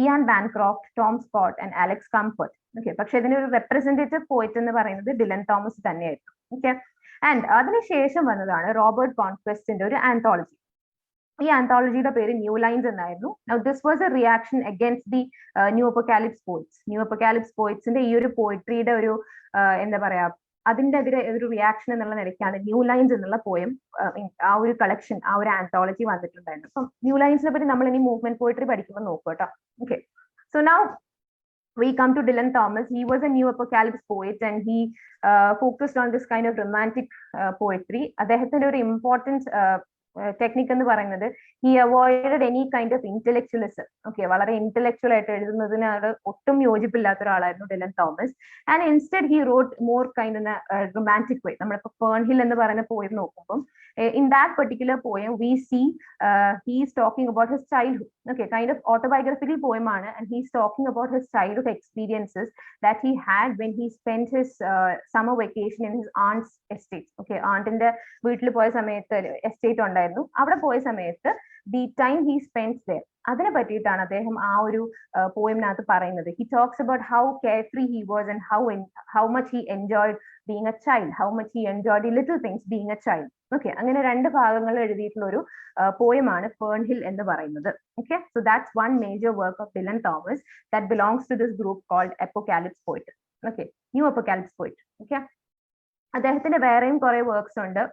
Ian Bancroft, Tom Scott and Alex Comfort. Okay, പക്ഷെ ഇതിന്റെ ഒരു റെപ്രസെന്റേറ്റീവ് പോയിറ്റ് എന്ന് പറയുന്നത് ഡിലൻ തോമസ് തന്നെയായിരുന്നു. ഓക്കെ, ആൻഡ് അതിനുശേഷം വന്നതാണ് റോബർട്ട് കോൺക്വസ്റ്റിന്റെ ഒരു ആന്തോളജി. ഈ ആന്തോളജിയുടെ പേര് ന്യൂ ലൈൻസ് എന്നായിരുന്നു. This was a reaction against the new apocalypse poets. New apocalypse പോയിറ്റ്സിന്റെ ഈ ഒരു പോയിട്രിയുടെ ഒരു എന്താ പറയാ, അതിന്റെ എതിരെ ഒരു റിയാക്ഷൻ എന്നുള്ള നിലയ്ക്കാണ് ന്യൂ ലൈൻസ് എന്നുള്ള പോയം, ആ ഒരു കളക്ഷൻ, ആ ഒരു ആന്തോളജി വന്നിട്ടുണ്ടായിരുന്നു. അപ്പം ന്യൂ ലൈൻസിനെ പറ്റി നമ്മൾ ഇനി മൂവ്മെന്റ് പോയിട്രി പഠിക്കുമ്പോൾ നോക്കുക കേട്ടോ. Okay, so now we come to Dylan Thomas. He was a new apocalypse poet and he focused on this kind of romantic poetry. അദ്ദേഹത്തിന്റെ ഒരു ഇമ്പോർട്ടൻറ്റ് ടെക്നിക് എന്ന് പറയുന്നത്, he avoided any kind of intellectualism. Okay, വളരെ intellectual ആയിട്ട് എഴുതുന്നതിനോട് ഒട്ടും യോജിപ്പില്ലാത്ത ഒരാളായിരുന്നു Dylan Thomas. And instead he wrote more kind in romantic way. നമ്മളിപ്പോൾ ഫേൺഹിൽ എന്ന് പറയുന്ന പോയം നോക്കുമ്പോൾ, in that particular poem we see he is talking about his childhood. Okay, kind of autobiographical poem aanu, and he is talking about his childhood experiences that he had when he spent his summer vacation in his aunt's estate. Okay, aunt inde veetil poya samayathe estate undairunnu, avada poya samayathe the time he spent there, അതിനെ പറ്റിയിട്ടാണ് അദ്ദേഹം ആ ഒരു പോയമിനകത്ത് പറയുന്നത്. He talks about how carefree he was and how much he enjoyed being a child, how much he enjoyed the little things being a child. Okay, അങ്ങനെ 2 ഭാഗങ്ങൾ എഴുതിയിട്ടുള്ള ഒരു പോയമാണ് ഫേൺഹിൽ എന്ന് പറയുന്നത്. Okay, so that's one major work of Dylan Thomas that belongs to this group called apocalypse poetry. Okay, new apocalypse poetry. Okay, അദ്ദേഹത്തിന്റെ വേറെയും കുറെ വർക്ക്സ് ഉണ്ട്.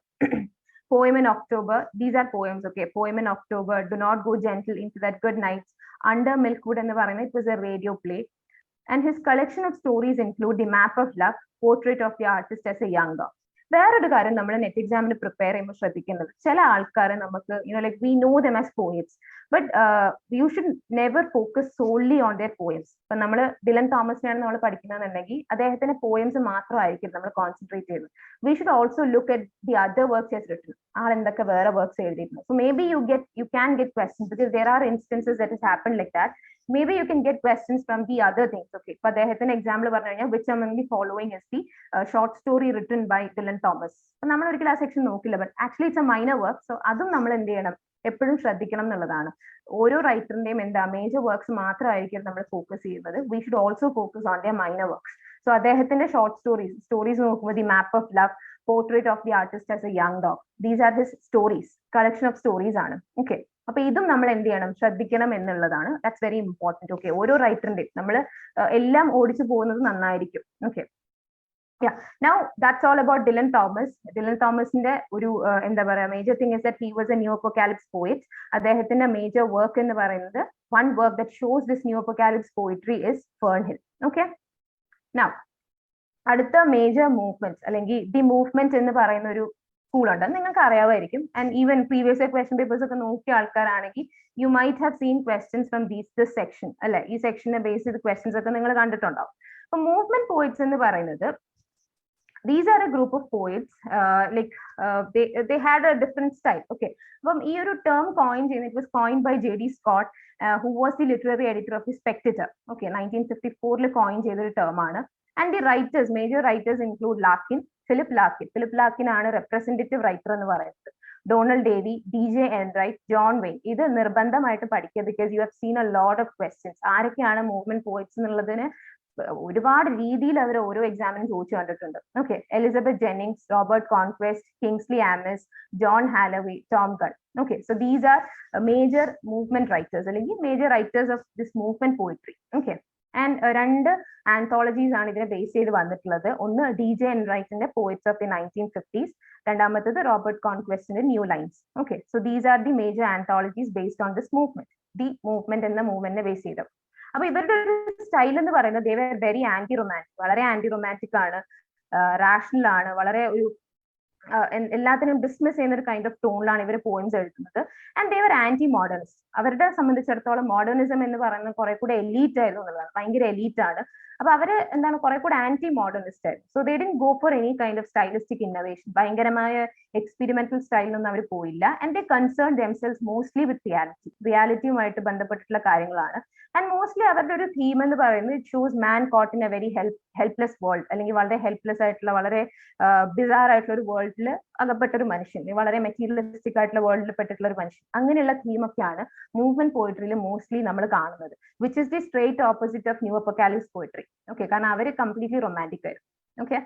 Poem in October, these are poems. Okay, Poem in October, Do Not Go Gentle Into That Good Nights, Under Milkwood എന്ന് പറയുന്നത്, it was a radio play. And his collection of stories include The Map of Love, Portrait of the Artist as a Young Dog. വേറൊരു കാര്യം നമ്മൾ net എക്സാമിന് prepare ചെയ്യുമ്പോൾ ശ്രദ്ധിക്കേണ്ടത്, ചില ആൾക്കാർ നമുക്ക് like we know them as poets, but you should never focus സോൺലി on their poems. ഇപ്പൊ നമ്മൾ ഡിലൻ തോമസിനെയാണ് നമ്മൾ പഠിക്കുന്നതെന്നുണ്ടെങ്കിൽ അദ്ദേഹത്തിന്റെ പോയംസ് മാത്രമായിരിക്കും നമ്മൾ കോൺസെൻട്രേറ്റ് ചെയ്യുന്നത്. We should also look at the other works has written. ആൾ എന്തൊക്കെ വേറെ വർക്ക്സ് എഴുതിയിട്ടുണ്ട്. So maybe you can get questions because there are instances that has happen like that. Maybe you can get questions from the other things. Okay, for the example പറഞ്ഞു കഴിഞ്ഞാൽ which among the following is the short story written by Dylan Thomas. അപ്പൊ നമ്മൾ ഒരിക്കലും ആ section നോക്കില്ല, but actually it's A minor work. So അതും നമ്മൾ എന്ത് ചെയ്യണം, എപ്പോഴും ശ്രദ്ധിക്കണം എന്നുള്ളതാണ്. ഓരോ റൈറ്ററിന്റെയും മേജർ വർക്ക്സ് മാത്രമായിരിക്കും നമ്മൾ ഫോക്കസ് ചെയ്യുന്നത്. We should also focus on their minor works. So അദ്ദേഹത്തിന്റെ ഷോർട്ട് സ്റ്റോറീസ് നോക്കുമ്പോൾ the map of love, portrait of the artist as a young dog, these are his stories, collection of stories ആണ്. Okay, അപ്പൊ ഇതും നമ്മൾ എന്ത് ചെയ്യണം, ശ്രദ്ധിക്കണം എന്നുള്ളതാണ്. That's very important. ഓക്കെ, ഓരോ റൈറ്ററിന്റെയും നമ്മൾ എല്ലാം ഓടിച്ചു പോകുന്നത് നന്നായിരിക്കും. Okay, now that's all about Dylan Thomas. Dylan തോമസിന്റെ ഒരു എന്താ പറയാ, major thing is that he was a new apocalypse poet. അദ്ദേഹത്തിന്റെ മേജർ വർക്ക് എന്ന് പറയുന്നത്, one work that shows this new apocalypse poetry is Fern Hill. Okay, now അടുത്ത major movement അല്ലെങ്കിൽ the movement എന്ന് പറയുന്ന ഒരു സ്കൂളുണ്ട്, നിങ്ങൾക്ക് അറിയാമായിരിക്കും. And even previous question papers ഒക്കെ നോക്കിയ ആൾക്കാരാണെങ്കിൽ you might have seen questions from this section അല്ലെ. ഈ സെക്ഷനെ ബേസ് ചെയ്ത് ക്വസ്റ്റ്യൻസ് ഒക്കെ നിങ്ങൾ കണ്ടിട്ടുണ്ടാവും. അപ്പൊ മൂവ്മെന്റ് പോയിറ്റ്സ് എന്ന് പറയുന്നത്, these are a group of poets they had a different style. Okay, അപ്പം ഈ ഒരു term coin ചെയ്യുന്നത്, it was coined by J.D. Scott, who was the literary editor of the Spectator. Okay, 1954 coin ചെയ്ത ഒരു term ആണ്. And the writers, major writers include Philip Larkin ആണ് representative writer എന്ന് പറയുന്നത്. Donald Davie, DJ Enright, John Wain. ഇത് നിർബന്ധമായിട്ട് പഠിക്കുക, because you have seen a lot of questions. ആരൊക്കെയാണ് മൂവ്മെന്റ് പോയിറ്റ്സ് എന്നുള്ളതിന് ഒരുപാട് രീതിയിൽ അവർ ഓരോ എക്സാമിനും ചോദിച്ചു കണ്ടിട്ടുണ്ട്. Okay, Elizabeth Jennings, Robert Conquest, Kingsley Amis, John Holloway, Tom Gunn. Okay, so these are major movement writers അല്ലെങ്കിൽ major writers of this movement poetry. Okay, and രണ്ട് ആന്തോളജീസ് ആണ് ഇതിനെ ബേസ് ചെയ്ത് വന്നിട്ടുള്ളത്. ഒന്ന് DJ Enrightന്റെ പോയിറ്റ്സ് ഓഫ് ദി 1950s, രണ്ടാമത്തത് Robert കോൺക്വസ്റ്റിന്റെ new lines. Okay, so these are the major anthologies based on this movement, the movement എന്ന മൂവ്മെന്റിനെ ബേസ് ചെയ്ത്. അപ്പൊ ഇവരുടെ ഒരു സ്റ്റൈൽ എന്ന് പറയുന്നത്, they were very anti romantic, വളരെ ആന്റി റൊമാൻറ്റിക് ആണ്, റാഷണൽ ആണ്, വളരെ ഒരു എല്ലാത്തിനും ഡിസ്മിസ് ചെയ്യുന്ന ഒരു കൈൻഡ് ഓഫ് ടോണിലാണ് ഇവർ പോയിന്റ്സ് എഴുതുന്നത്. And they were anti modernist. അവരുടെ സംബന്ധിച്ചിടത്തോളം മോഡേണിസം എന്ന് പറയുന്നത് കുറെ കൂടെ എലീറ്റ് ആയിരുന്നു എന്നുള്ളതാണ്, ഭയങ്കര എലീറ്റ് ആണ്. അപ്പൊ അവര് എന്താണ്, കുറെ കൂടെ ആന്റി മോഡേണിസ്റ്റ് ആയിരുന്നു. So they didn't go for any kind of stylistic innovation, ഭയങ്കരമായ എക്സ്പെരിമെന്റൽ സ്റ്റൈലൊന്നും അവർ പോയില്ല. And they concern themselves mostly with റിയാലിറ്റിയുമായിട്ട് ബന്ധപ്പെട്ടിട്ടുള്ള കാര്യങ്ങളാണ്. ആൻഡ് മോസ്റ്റ്ലി അവരുടെ ഒരു തീം എന്ന് പറയുന്നത്, it shows man caught in a very helpless world, അല്ലെങ്കിൽ വളരെ ഹെൽപ്ലെസ് ആയിട്ടുള്ള, വളരെ ബിസാർ ആയിട്ടുള്ള ഒരു വേൾഡിൽ അകപ്പെട്ട ഒരു മനുഷ്യൻ, വളരെ മെറ്റീരിയലിസ്റ്റിക് ആയിട്ടുള്ള വേൾഡിൽ പെട്ടിട്ടുള്ള ഒരു മനുഷ്യൻ. അങ്ങനെയുള്ള തീമൊക്കെയാണ് മൂവ്മെന്റ് പോയിട്രിയിൽ മോസ്റ്റ്ലി നമ്മൾ കാണുന്നത്, which is the straight opposite of new apocalypse poetry. Okay, കാരണം അവർ കംപ്ലീറ്റ്ലി റൊമാൻറ്റിക് ആയിരുന്നു. Okay,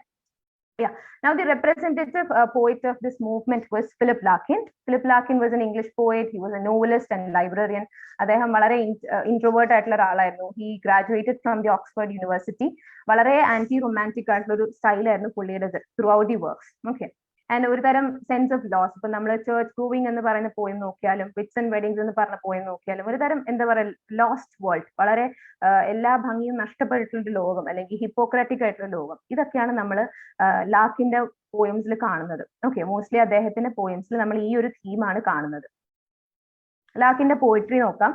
yeah. Now the representative poet of this movement was Philip Larkin. Philip Larkin was an English poet. He was a novelist and librarian. അദ്ദേഹം വളരെ introvert ആയിട്ടുള്ള ഒരാളായിരുന്നു. He graduated from the Oxford University. വളരെ anti romantic ആയിട്ടുള്ള ഒരു സ്റ്റൈലായിരുന്നു പുള്ളിയുടെ through out the works. Okay, and ഒരു തരം സെൻസ് ഓഫ് ലോസ്. ഇപ്പൊ നമ്മൾ ചേർച്ച് ഗോയിങ് എന്ന് പറയുന്ന പോയം നോക്കിയാലും, വിറ്റ്സ് ആൻഡ് വെഡിങ്സ് എന്ന് പറഞ്ഞ പോയം നോക്കിയാലും, ഒരു തരം എന്താ പറയുക, ലോസ്റ്റ് വേൾഡ്, വളരെ എല്ലാ ഭംഗിയും നഷ്ടപ്പെട്ടിട്ടുള്ള ലോകം, അല്ലെങ്കിൽ ഹിപ്പോക്രാറ്റിക് ആയിട്ടുള്ള ലോകം. ഇതൊക്കെയാണ് നമ്മൾ ലാക്കിന്റെ പോയംസിൽ കാണുന്നത്. ഓക്കെ, മോസ്റ്റ്ലി അദ്ദേഹത്തിന്റെ പോയംസിൽ നമ്മൾ ഈ ഒരു തീമാണ് കാണുന്നത്. ലാക്കിന്റെ പോയിട്രി നോക്കാം.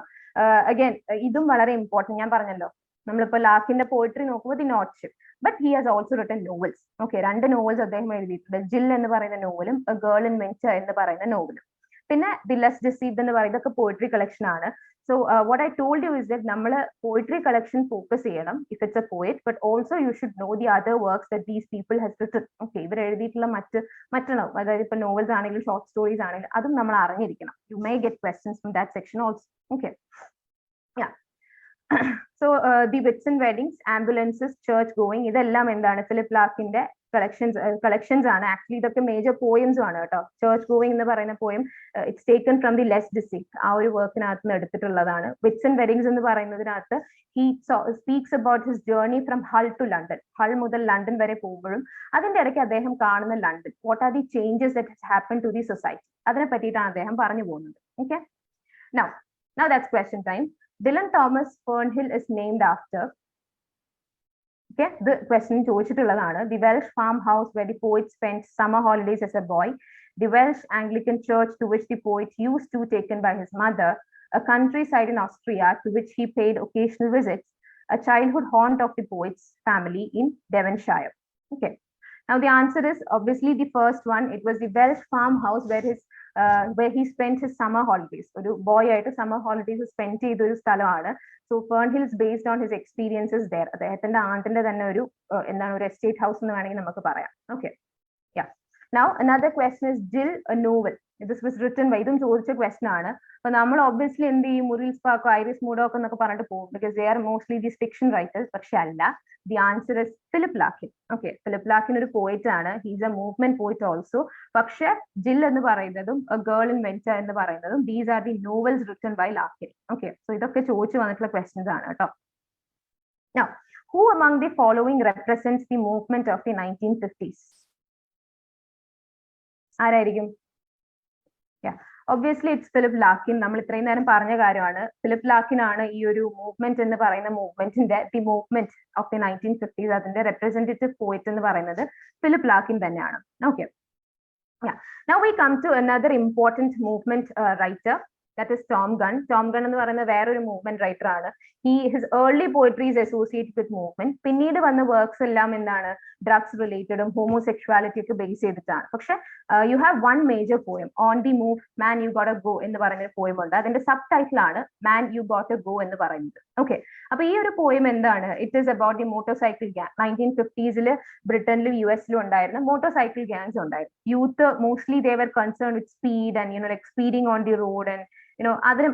അഗൈൻ ഇതും വളരെ ഇമ്പോർട്ടൻറ്റ്. ഞാൻ പറഞ്ഞല്ലോ, നമ്മളിപ്പോ ലാക്കിന്റെ പോയിട്രി നോക്കുമ്പോൾ ദി നോട്ട്ഷിപ്പ്, but he has also written novels. Okay, 2 novels അദ്ദേഹം എഴുതിയിട്ടുണ്ട്. ജിൽ എന്ന് പറയുന്ന നോവലും എ ഗേൾ ഇൻ വെഞ്ചർ എന്ന് പറയുന്ന നോവലും. പിന്നെ ദി ലെസ് ഡിസീവ്ഡ് എന്ന് പറയുന്നത് ഇതൊക്കെ പോയിട്രി കളക്ഷൻ ആണ്. So what I told U is that നമ്മൾ പോയിട്രി കളക്ഷൻ ഫോക്കസ് ചെയ്യണം if it's A poet, but also you should know the other works that these people has written. Okay, ഇവർ എഴുതിയിട്ടുള്ള മറ്റെണ്ണം, അതായത് ഇപ്പൊ നോവൽസ് ആണെങ്കിലും short stories ആണെങ്കിലും അതും നമ്മൾ അറിഞ്ഞിരിക്കണം. You may get questions from that section also. Okay, yeah. So the Whits and Weddings, Ambulances, Church Going, ഇതെല്ലാം എന്താണ്, ഫിലിപ്പ് ലാർക്കിന്റെ collections ആണ് ആക്ച്വലി ഇതൊക്കെ മേജർ പോയംസ് ആണ് കേട്ടോ. ചേർച്ച് ഗോയിങ് എന്ന് പറയുന്ന poem it's taken from the less deceived ആ ഒരു വർക്കിനകത്ത് നിന്ന് എടുത്തിട്ടുള്ളതാണ്. വിറ്റ്സ് ആൻഡ് വെഡിങ്സ് എന്ന് പറയുന്നതിനകത്ത് he speaks about his journey from Hull to London. Hull മുതൽ ലണ്ടൻ വരെ പോകുമ്പോഴും അതിന്റെ ഇടയ്ക്ക് അദ്ദേഹം കാണുന്ന London, what are the changes that has happened to the society, അതിനെ പറ്റിയിട്ടാണ് അദ്ദേഹം പറഞ്ഞു പോകുന്നത്. Okay, now that's question time. Dylan Thomas Fernhill is named after, okay, the question ചോദിച്ചിട്ടുള്ളതാണ്, the Welsh farmhouse where the poet spent summer holidays as a boy, the Welsh Anglican church to which the poet used to taken by his mother, a countryside in Austria to which he paid occasional visits, a childhood haunt of the poet's family in Devonshire. Okay, now the answer is obviously the first one. It was the Welsh farmhouse where he spent his summer holidays. ഒരു boy ആയിട്ട് summer holidays spend ചെയ്ത ഒരു സ്ഥലമാണ്. So Fern Hill is based on his experiences there. അദ്ദേഹത്തിന്റെ ആണ്ടിന്റെ തന്നെ ഒരു ഒരു എസ്റ്റേറ്റ് ഹൗസ് എന്ന് വേണമെങ്കിൽ നമുക്ക് പറയാം. Okay, yeah. Now another question is Jill a novel. This was written by, ഇതും ചോദിച്ച ക്വസ്റ്റൻ ആണ്. അപ്പൊ നമ്മൾ ഒബ്വിയസ്ലി എന്ത് ചെയ്യും, മുറിൽ സ്പാക്കോ ഐറിസ് മൂഡോക്കോ എന്നൊക്കെ പറഞ്ഞിട്ട് പോകും, because they are mostly these fiction writers. പക്ഷെ അല്ല, the answer is Philip Larkin. Okay, Philip Larkin ഒരു പോയിറ്റ് ആണ്, he's a movement poet also. പക്ഷെ ജിൽ എന്ന് പറയുന്നതും എ ഗേൾ ഇൻ വെഞ്ചർ എന്ന് പറയുന്നതും these are the novels written by Larkin. Okay, so ഇതൊക്കെ ചോദിച്ചു വന്നിട്ടുള്ള ക്വസ്റ്റൻസ് ആണ് കേട്ടോ. Now, who among the following represents the movement of the 1950s? ആരായിരിക്കും? Obviously it's Philip Larkin. നമ്മൾ ഇത്രയും നേരം പറഞ്ഞ കാര്യമാണ്. ഫിലിപ്പ് ലാക്കിൻ ആണ് ഈ ഒരു മൂവ്മെന്റ് എന്ന് പറയുന്ന മൂവ്മെന്റിന്റെ, the movement of the 1950s, അതിന്റെ റെപ്രസെന്റേറ്റീവ് പോയിറ്റ് എന്ന് പറയുന്നത് ഫിലിപ്പ് ലാക്കിൻ തന്നെയാണ്. Okay, now we come to another important movement writer, that is Tom Gunn. Tom Gunn എന്ന് പറയുന്ന വേറൊരു മൂവ്മെന്റ് റൈറ്റർ ആണ്. his early poetry is associated with movement. പിന്നീട് വന്ന വർക്ക്സ് എല്ലാം എന്താണ്, ഡ്രഗ്സ് റിലേറ്റഡും ഹോമോസെക്ഷുവാലിറ്റി ഒക്കെ ബേസ് ചെയ്തിട്ടാണ്. പക്ഷെ you have one major poem, on the move man you got a go എന്ന് പറയുന്ന ഒരു പോയം ഉണ്ട്. അതിന്റെ സബ് ടൈറ്റിൽ ആണ് man you got a go എന്ന് പറയുന്നത്. ഓക്കെ, അപ്പൊ ഈ ഒരു പോയം എന്താണ്, it is about the motorcycle gang. 1950s ബ്രിട്ടനിലും US-ലും ഉണ്ടായിരുന്ന മോട്ടോർ സൈക്കിൾ ഗ്യാങ്സ് ഉണ്ടായിരുന്നു. Youth mostly they were concern with speed and like speeding on the road and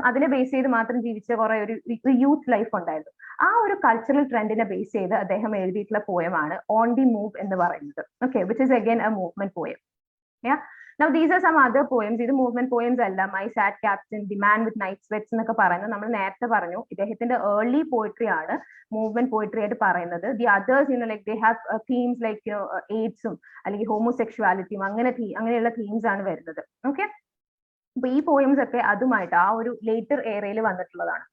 അതിനെ ബേസ് ചെയ്ത് മാത്രം ജീവിച്ച കുറെ ഒരു യൂത്ത് ലൈഫ് ഉണ്ടായിരുന്നു. ആ ഒരു കൾച്ചറൽ ട്രെൻഡിനെ ബേസ് ചെയ്ത് അദ്ദേഹം എഴുതിയിട്ടുള്ള പോയമാണ് ഓൺ ദി മൂവ് എന്ന് പറയുന്നത്. Okay, which is again a movement poem. Now these are some other poems. ഇത് മൂവ്മെന്റ് പോയംസ് അല്ല. My sad captain, the man with night sweats എന്നൊക്കെ പറയുന്നത് നമ്മൾ നേരത്തെ പറഞ്ഞു, ഇദ്ദേഹത്തിന്റെ ഏർലി പോയിട്രി ആണ് മൂവ്മെന്റ് പോയിട്രി ആയിട്ട് പറയുന്നത്. The authors like they have themes like എയ്ഡ്സും അല്ലെങ്കിൽ ഹോമോസെക്ഷുവാലിറ്റിയും അങ്ങനെയുള്ള തീംസ് ആണ് വരുന്നത്. ഓക്കെ, അപ്പൊ ഈ പോയംസ് ഒക്കെ അതുമായിട്ട് ആ ഒരു ലേറ്റർ ഏറയിൽ വന്നിട്ടുള്ളതാണ്.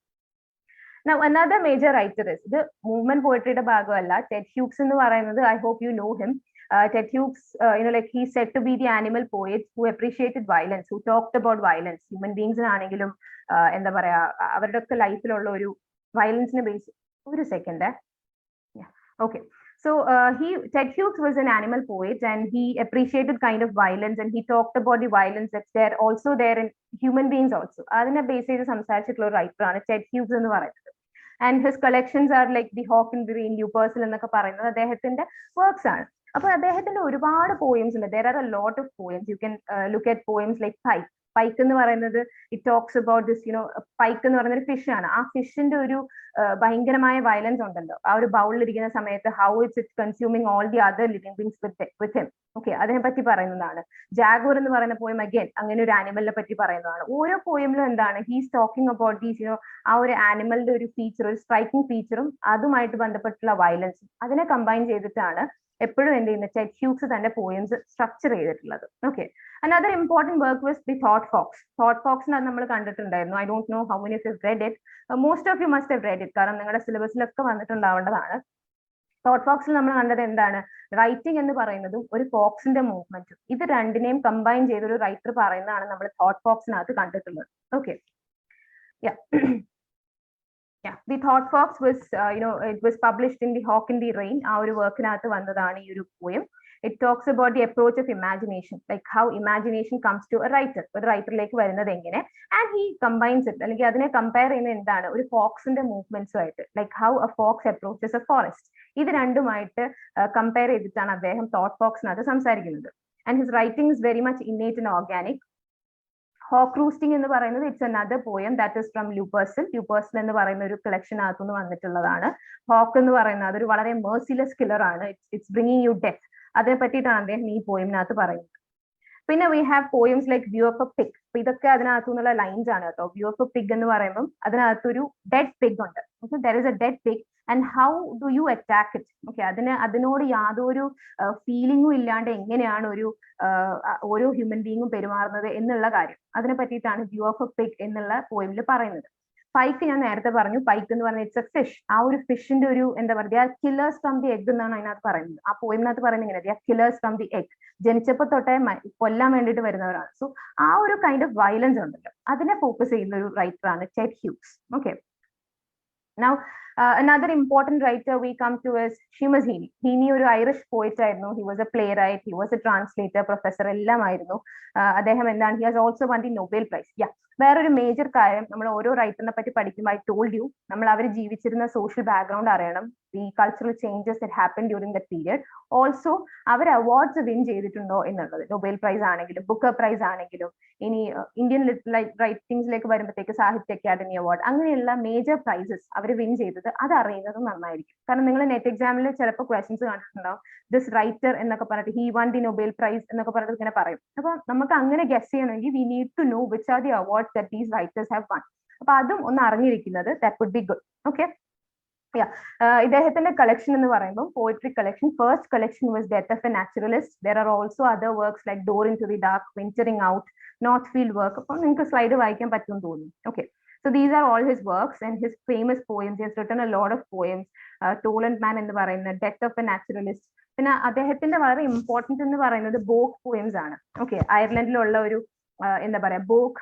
Now another major writer is, ഇത് മൂവ്മെന്റ് പോയിട്രിയുടെ ഭാഗമല്ല, ടെഡ് ഹ്യൂഗ്സ് എന്ന് പറയുന്നത്, I hope you know him. Ted Hughes, like he's said to be the animal poet who appreciated violence, who talked about violence. Human beings ആണെങ്കിലും എന്താ പറയാ, അവരുടെ ഒക്കെ ലൈഫിലുള്ള ഒരു വയലൻസിനെ ബേസ്. ഒരു second. Okay, so Ted Hughes was an animal poet and he appreciated kind of violence and he talked about the violence that's there also there in human beings also. അതിനെ base ചെയ്ത് സംസാരിച്ചിട്ടുള്ള ഒരു writer ആണ് Ted Hughes എന്ന് പറയുന്നത്. And his collections are like the Hawk in the Rain, Lupercil എന്നൊക്കെ പറയുന്നത് അദ്ദേഹത്തിന്റെ works ആണ്. അപ്പൊ അദ്ദേഹത്തിന്റെ ഒരുപാട് പോയംസ് ഉണ്ട്. There are a lot of poems. You can look at poems like പൈക്ക് എന്ന് പറയുന്നത്, ഇറ്റ് ടോക്സ് അബൌട്ട് ദിസ് പൈക്ക് എന്ന് പറയുന്ന ഒരു ഫിഷ് ആണ്. ആ ഫിഷിന്റെ ഒരു ഭയങ്കരമായ വയലൻസ് ഉണ്ടല്ലോ ആ ഒരു ബൗളിൽ ഇരിക്കുന്ന സമയത്ത്, how it's consuming all the other living beings with him. Okay, അതിനെ പറ്റി പറയുന്നതാണ്. ജാഗൂർ എന്ന് പറയുന്ന പോയം അഗൈൻ അങ്ങനെ ഒരു ആനിമലിനെ പറ്റി പറയുന്നതാണ്. ഓരോ പോയമിലും എന്താണ്, ഹീസ് ടോക്കിംഗ് അബൌട്ട് ദീസ് ആ ഒരു ആനിമലിന്റെ ഒരു ഫീച്ചർ, ഒരു സ്ട്രൈക്കിംഗ് ഫീച്ചറും അതുമായിട്ട് ബന്ധപ്പെട്ടുള്ള വയലൻസും അതിനെ കമ്പൈൻ ചെയ്തിട്ടാണ് എപ്പോഴും എന്ത് ചെയ്യുന്നത്, ടെഡ് ഹ്യൂഗ്സ് തന്റെ പോയംസ് സ്ട്രക്ചർ ചെയ്തിട്ടുള്ളത്. Okay, another important work was the Thought Fox. Thought Fox നമ്മൾ കണ്ടിട്ടുണ്ടായിരുന്നു. I don't know how many of you have read it. Most of you must have read it, കാരണം നിങ്ങളുടെ സിലബസിലൊക്കെ വന്നിട്ടുണ്ടാവേണ്ടതാണ്. Thought ഫോക്സിൽ നമ്മൾ കണ്ടത് എന്താണ്, writing എന്ന് പറയുന്നതും ഒരു ഫോക്സിന്റെ മൂവ്മെന്റും, ഇത് രണ്ടിനെയും കമ്പൈൻ ചെയ്ത ഒരു റൈറ്റർ പറയുന്നതാണ് നമ്മൾ തോട്ട് ഫോക്സിനകത്ത് കണ്ടിട്ടുള്ളത്. Okay, The Thought Fox was, it was published in the Hawk in the Rain. ആ ഒരു വർക്കിനകത്ത് വന്നതാണ് ഈ ഒരു poem. It talks about the approach of imagination, like how imagination comes to a writer. ഒരു റൈറ്ററിലേക്ക് വരുന്നത് എങ്ങനെ, and he combines it, അല്ലെങ്കിൽ അതിനെ കമ്പയർ ചെയ്യുന്നത് എന്താണ്, ഒരു ഫോക്സിന്റെ മൂവ്മെന്റ്സും ആയിട്ട്, like how a fox approaches a forest. ഇത് രണ്ടുമായിട്ട് കമ്പയർ ചെയ്തിട്ടാണ് അദ്ദേഹം തോട്ട് ഫോക്സിനകത്ത് സംസാരിക്കുന്നത്. And his writing is very much innate and organic. Hawk roosting എന്ന് പറയുന്നത് it's another poem that is from ലൂപ്പേഴ്സിൽ. ലൂപ്പേഴ്സിൽ എന്ന് പറയുന്ന ഒരു കളക്ഷനകത്തുനിന്ന് വന്നിട്ടുള്ളതാണ്. ഹോക്ക് എന്ന് പറയുന്നത് അതൊരു വളരെ മേഴ്സിലെസ് കില്ലർ ആണ്. It's bringing you death. അതിനെ പറ്റിയിട്ടാണ് അദ്ദേഹം ഈ പോയിമിനകത്ത് പറയുന്നത്. പിന്നെ we have poems like view of a pig. അപ്പൊ ഇതൊക്കെ അതിനകത്തു നിന്നുള്ള ലൈൻസ് ആണ് കേട്ടോ. വ്യൂ ഓഫ് എ പിഗ് എന്ന് പറയുമ്പോൾ അതിനകത്തൊരു ഡെഡ് പിഗ് ഉണ്ട്. Okay, there is A dead pig and how do you attack it. Okay, അതിനോട് യാതൊരു ഫീലിംഗും ഇല്ലാണ്ട് എങ്ങനെയാണ് ഓരോ ഹ്യൂമൻ ബീങ്ങും പെരുമാറുന്നത് എന്നുള്ള കാര്യം, അതിനെ പറ്റിയിട്ടാണ് വ്യൂ ഓഫ് എ പിഗ് എന്നുള്ള പോയിമിൽ പറയുന്നത്. പൈക്ക് ഞാൻ നേരത്തെ പറഞ്ഞു, പൈക്ക് എന്ന് പറഞ്ഞാൽ ഇറ്റ്സ് എ ഫിഷ്. ആ ഒരു ഫിഷിന്റെ ഒരു എന്താ പറയുക, കില്ലേഴ്സ് ഫ്രം ദി എഗ് എന്നാണ് അതിനകത്ത് പറയുന്നത്. ആ പോയിമിനകത്ത് പറയുന്നത് ഇങ്ങനെ, കില്ലേഴ്സ് ഫ്രം ദി എഗ്. ജനിച്ചപ്പോൾ തൊട്ടേ കൊല്ലാൻ വേണ്ടിയിട്ട് വരുന്നവരാണ്. സോ ആ ഒരു കൈൻഡ് ഓഫ് വയലൻസ് ഉണ്ടല്ലോ, അതിനെ ഫോക്കസ് ചെയ്യുന്ന ഒരു റൈറ്റർ ആണ് Ted Hughes. Okay, now another important writer we come to is Shimazini. He ഒരു ഐറിഷ് പോയിറ്റ് ആയിരുന്നു. He was a playwright, he was a translator, professor എല്ലാം ആയിരുന്നു. അദ്ദേഹം എന്താണ്, he has also won the Nobel Prize. Yeah, വേറൊരു major കാര്യം, നമ്മൾ ഓരോ റൈറ്ററിനെ പറ്റി പഠിക്കുമ്പോൾ ഐ ടോൾഡ് യു, നമ്മൾ അവർ ജീവിച്ചിരുന്ന സോഷ്യൽ ബാക്ക്ഗ്രൗണ്ട് അറിയണം, the cultural changes that happen during the period. Also അവർ അവാർഡ്സ് വിൻ ചെയ്തിട്ടുണ്ടോ എന്നുള്ളത്, നൊബേൽ പ്രൈസ് ആണെങ്കിലും ബുക്കർ പ്രൈസ് ആണെങ്കിലും, ഇനി ഇന്ത്യൻ റൈറ്റിംഗ്സിലേക്ക് വരുമ്പോഴത്തേക്ക് സാഹിത്യ അക്കാദമി അവാർഡ്, അങ്ങനെയുള്ള മേജർ പ്രൈസസ് അവർ വിൻ ചെയ്തത് അത് അറിയുന്നത് നന്നായിരിക്കും. കാരണം നിങ്ങൾ നെറ്റ് എക്സാമിൽ ചിലപ്പോൾ ക്വസ്റ്റൻസ് കണ്ടിട്ടുണ്ടാവും, ദിസ് റൈറ്റർ എന്നൊക്കെ പറഞ്ഞിട്ട് he won the Nobel prize എന്നൊക്കെ പറഞ്ഞിട്ട് ഇങ്ങനെ പറയും. അപ്പൊ നമുക്ക് അങ്ങനെ ഗസ് ചെയ്യണമെങ്കിൽ we need to know which are the awards that these writers have won. അപ്പൊ അതും ഒന്ന് അറിഞ്ഞിരിക്കുന്നത് that would be good. Okay, ഇദ്ദേഹത്തിന്റെ കളക്ഷൻ എന്ന് പറയുമ്പോൾ poetry collection, first collection was death of a naturalist. There are also other works like door into the dark, venturing out, north field work. അപ്പൊ നിങ്ങൾക്ക് slide വായിക്കാൻ പറ്റുമെന്ന് തോന്നുന്നു. Okay, so these are all his works and his famous poems. He has written a lot of poems. Toll and Man എന്ന് പറയുന്നത്, death of a naturalist. പിന്നെ അദ്ദേഹത്തിന്റെ വളരെ ഇമ്പോർട്ടന്റ് എന്ന് പറയുന്നത് ബോക്ക് പോയംസ് ആണ്. ഓക്കെ, അയർലൻഡിലുള്ള ഒരു എന്താ പറയാ ബോക്ക്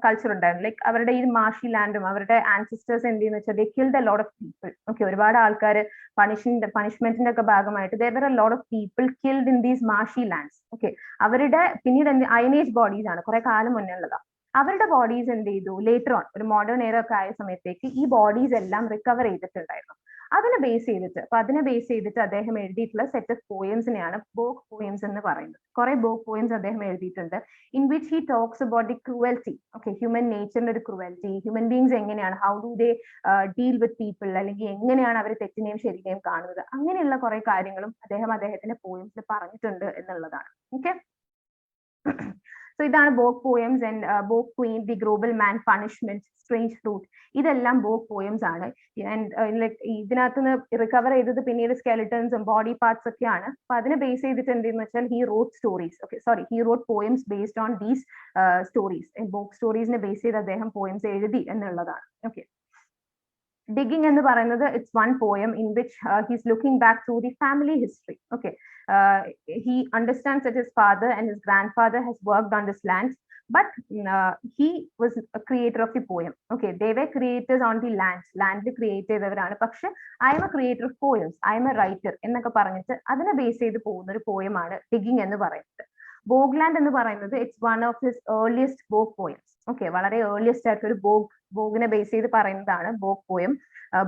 കൾച്ചർ ഉണ്ടായിരുന്നു. ലൈക്ക് അവരുടെ ഈ മാർഷി ലാൻഡും അവരുടെ ആൻസിസ്റ്റേഴ്സ് എന്ത് ചെയ്യുന്ന വെച്ചാൽ they killed a lot of people. Okay, ഒരുപാട് ആൾക്കാർ പണിഷ്മെന്റിന്റെ ഒക്കെ ഭാഗമായിട്ട് there were a lot of people killed in these marshy lands. Okay, അവരുടെ പിന്നീട് അയനേജ് ബോഡീസ് ആണ്, കുറെ കാലം മുന്നേ ഉള്ളതാണ്. അവരുടെ ബോഡീസ് എന്ത് ചെയ്തു, ലേറ്റർ ഓൺ ഒരു മോഡേൺ എയർ ഒക്കെ ആയ സമയത്തേക്ക് ഈ ബോഡീസ് എല്ലാം റിക്കവർ ചെയ്തിട്ടുണ്ടായിരുന്നു. അതിനെ ബേസ് ചെയ്തിട്ട് അദ്ദേഹം എഴുതിയിട്ടുള്ള സെറ്റ് ഓഫ് പോയംസിനെയാണ് ബോക്ക് പോയംസ് എന്ന് പറയുന്നത്. കുറെ ബോക്ക് പോയംസ് അദ്ദേഹം എഴുതിയിട്ടുണ്ട്, in which he talks about the cruelty. Okay, human നേച്ചറിന്റെ ഒരു ക്രൂവൽറ്റി, ഹ്യൂമൻ ബീങ്സ് എങ്ങനെയാണ്, how do they deal with people, അല്ലെങ്കിൽ എങ്ങനെയാണ് അവർ തെറ്റിനെയും ശരിനെയും കാണുന്നത്, അങ്ങനെയുള്ള കുറെ കാര്യങ്ങളും അദ്ദേഹത്തിന്റെ പോയംസിൽ പറഞ്ഞിട്ടുണ്ട് എന്നുള്ളതാണ്. ഓക്കെ, സോ ഇതാണ് bog poems. And bog queen, the Grauballe man, punishment, strange fruit, ഇതെല്ലാം ബോക്ക് പോയംസ് ആണ്. ആൻഡ് ലൈക്ക് ഇതിനകത്ത് നിന്ന് റിക്കവർ ചെയ്തത് പിന്നീട് സ്കെലിറ്റൺസും ബോഡി പാർട്സ് ഒക്കെയാണ്. അപ്പൊ അതിനെ ബേസ് ചെയ്തിട്ട് എന്തെന്ന് വെച്ചാൽ he wrote stories. Okay, sorry, he wrote poems based on these stories. Bog സ്റ്റോറീസിനെ ബേസ് ചെയ്ത് അദ്ദേഹം പോയംസ് എഴുതി എന്നുള്ളതാണ്. ഓക്കെ, digging എന്ന് പറയുന്നത് it's one poem in which he's looking back through the family history. Okay, he understands that his father and his grandfather has worked on this land, but he was a creator of the poem. Okay, they were creators on the land create ചെയ്തവരാണ്. പക്ഷെ I am a creator of poems, I am a writer എന്നൊക്കെ പറഞ്ഞിട്ട് അതിനെ base ചെയ്ത് പോകുന്ന ഒരു പോയമാണ് digging എന്ന് പറയുന്നത്. ബോഗ്ലാൻഡ് എന്ന് പറയുന്നത് it's one of his earliest bog poems. Okay, വളരെ ഏർലിയസ്റ്റ് ആയിട്ട് ഒരു ബോഗിനെ ബേസ് ചെയ്ത് പറയുന്നതാണ് ബോക്ക് പോയം,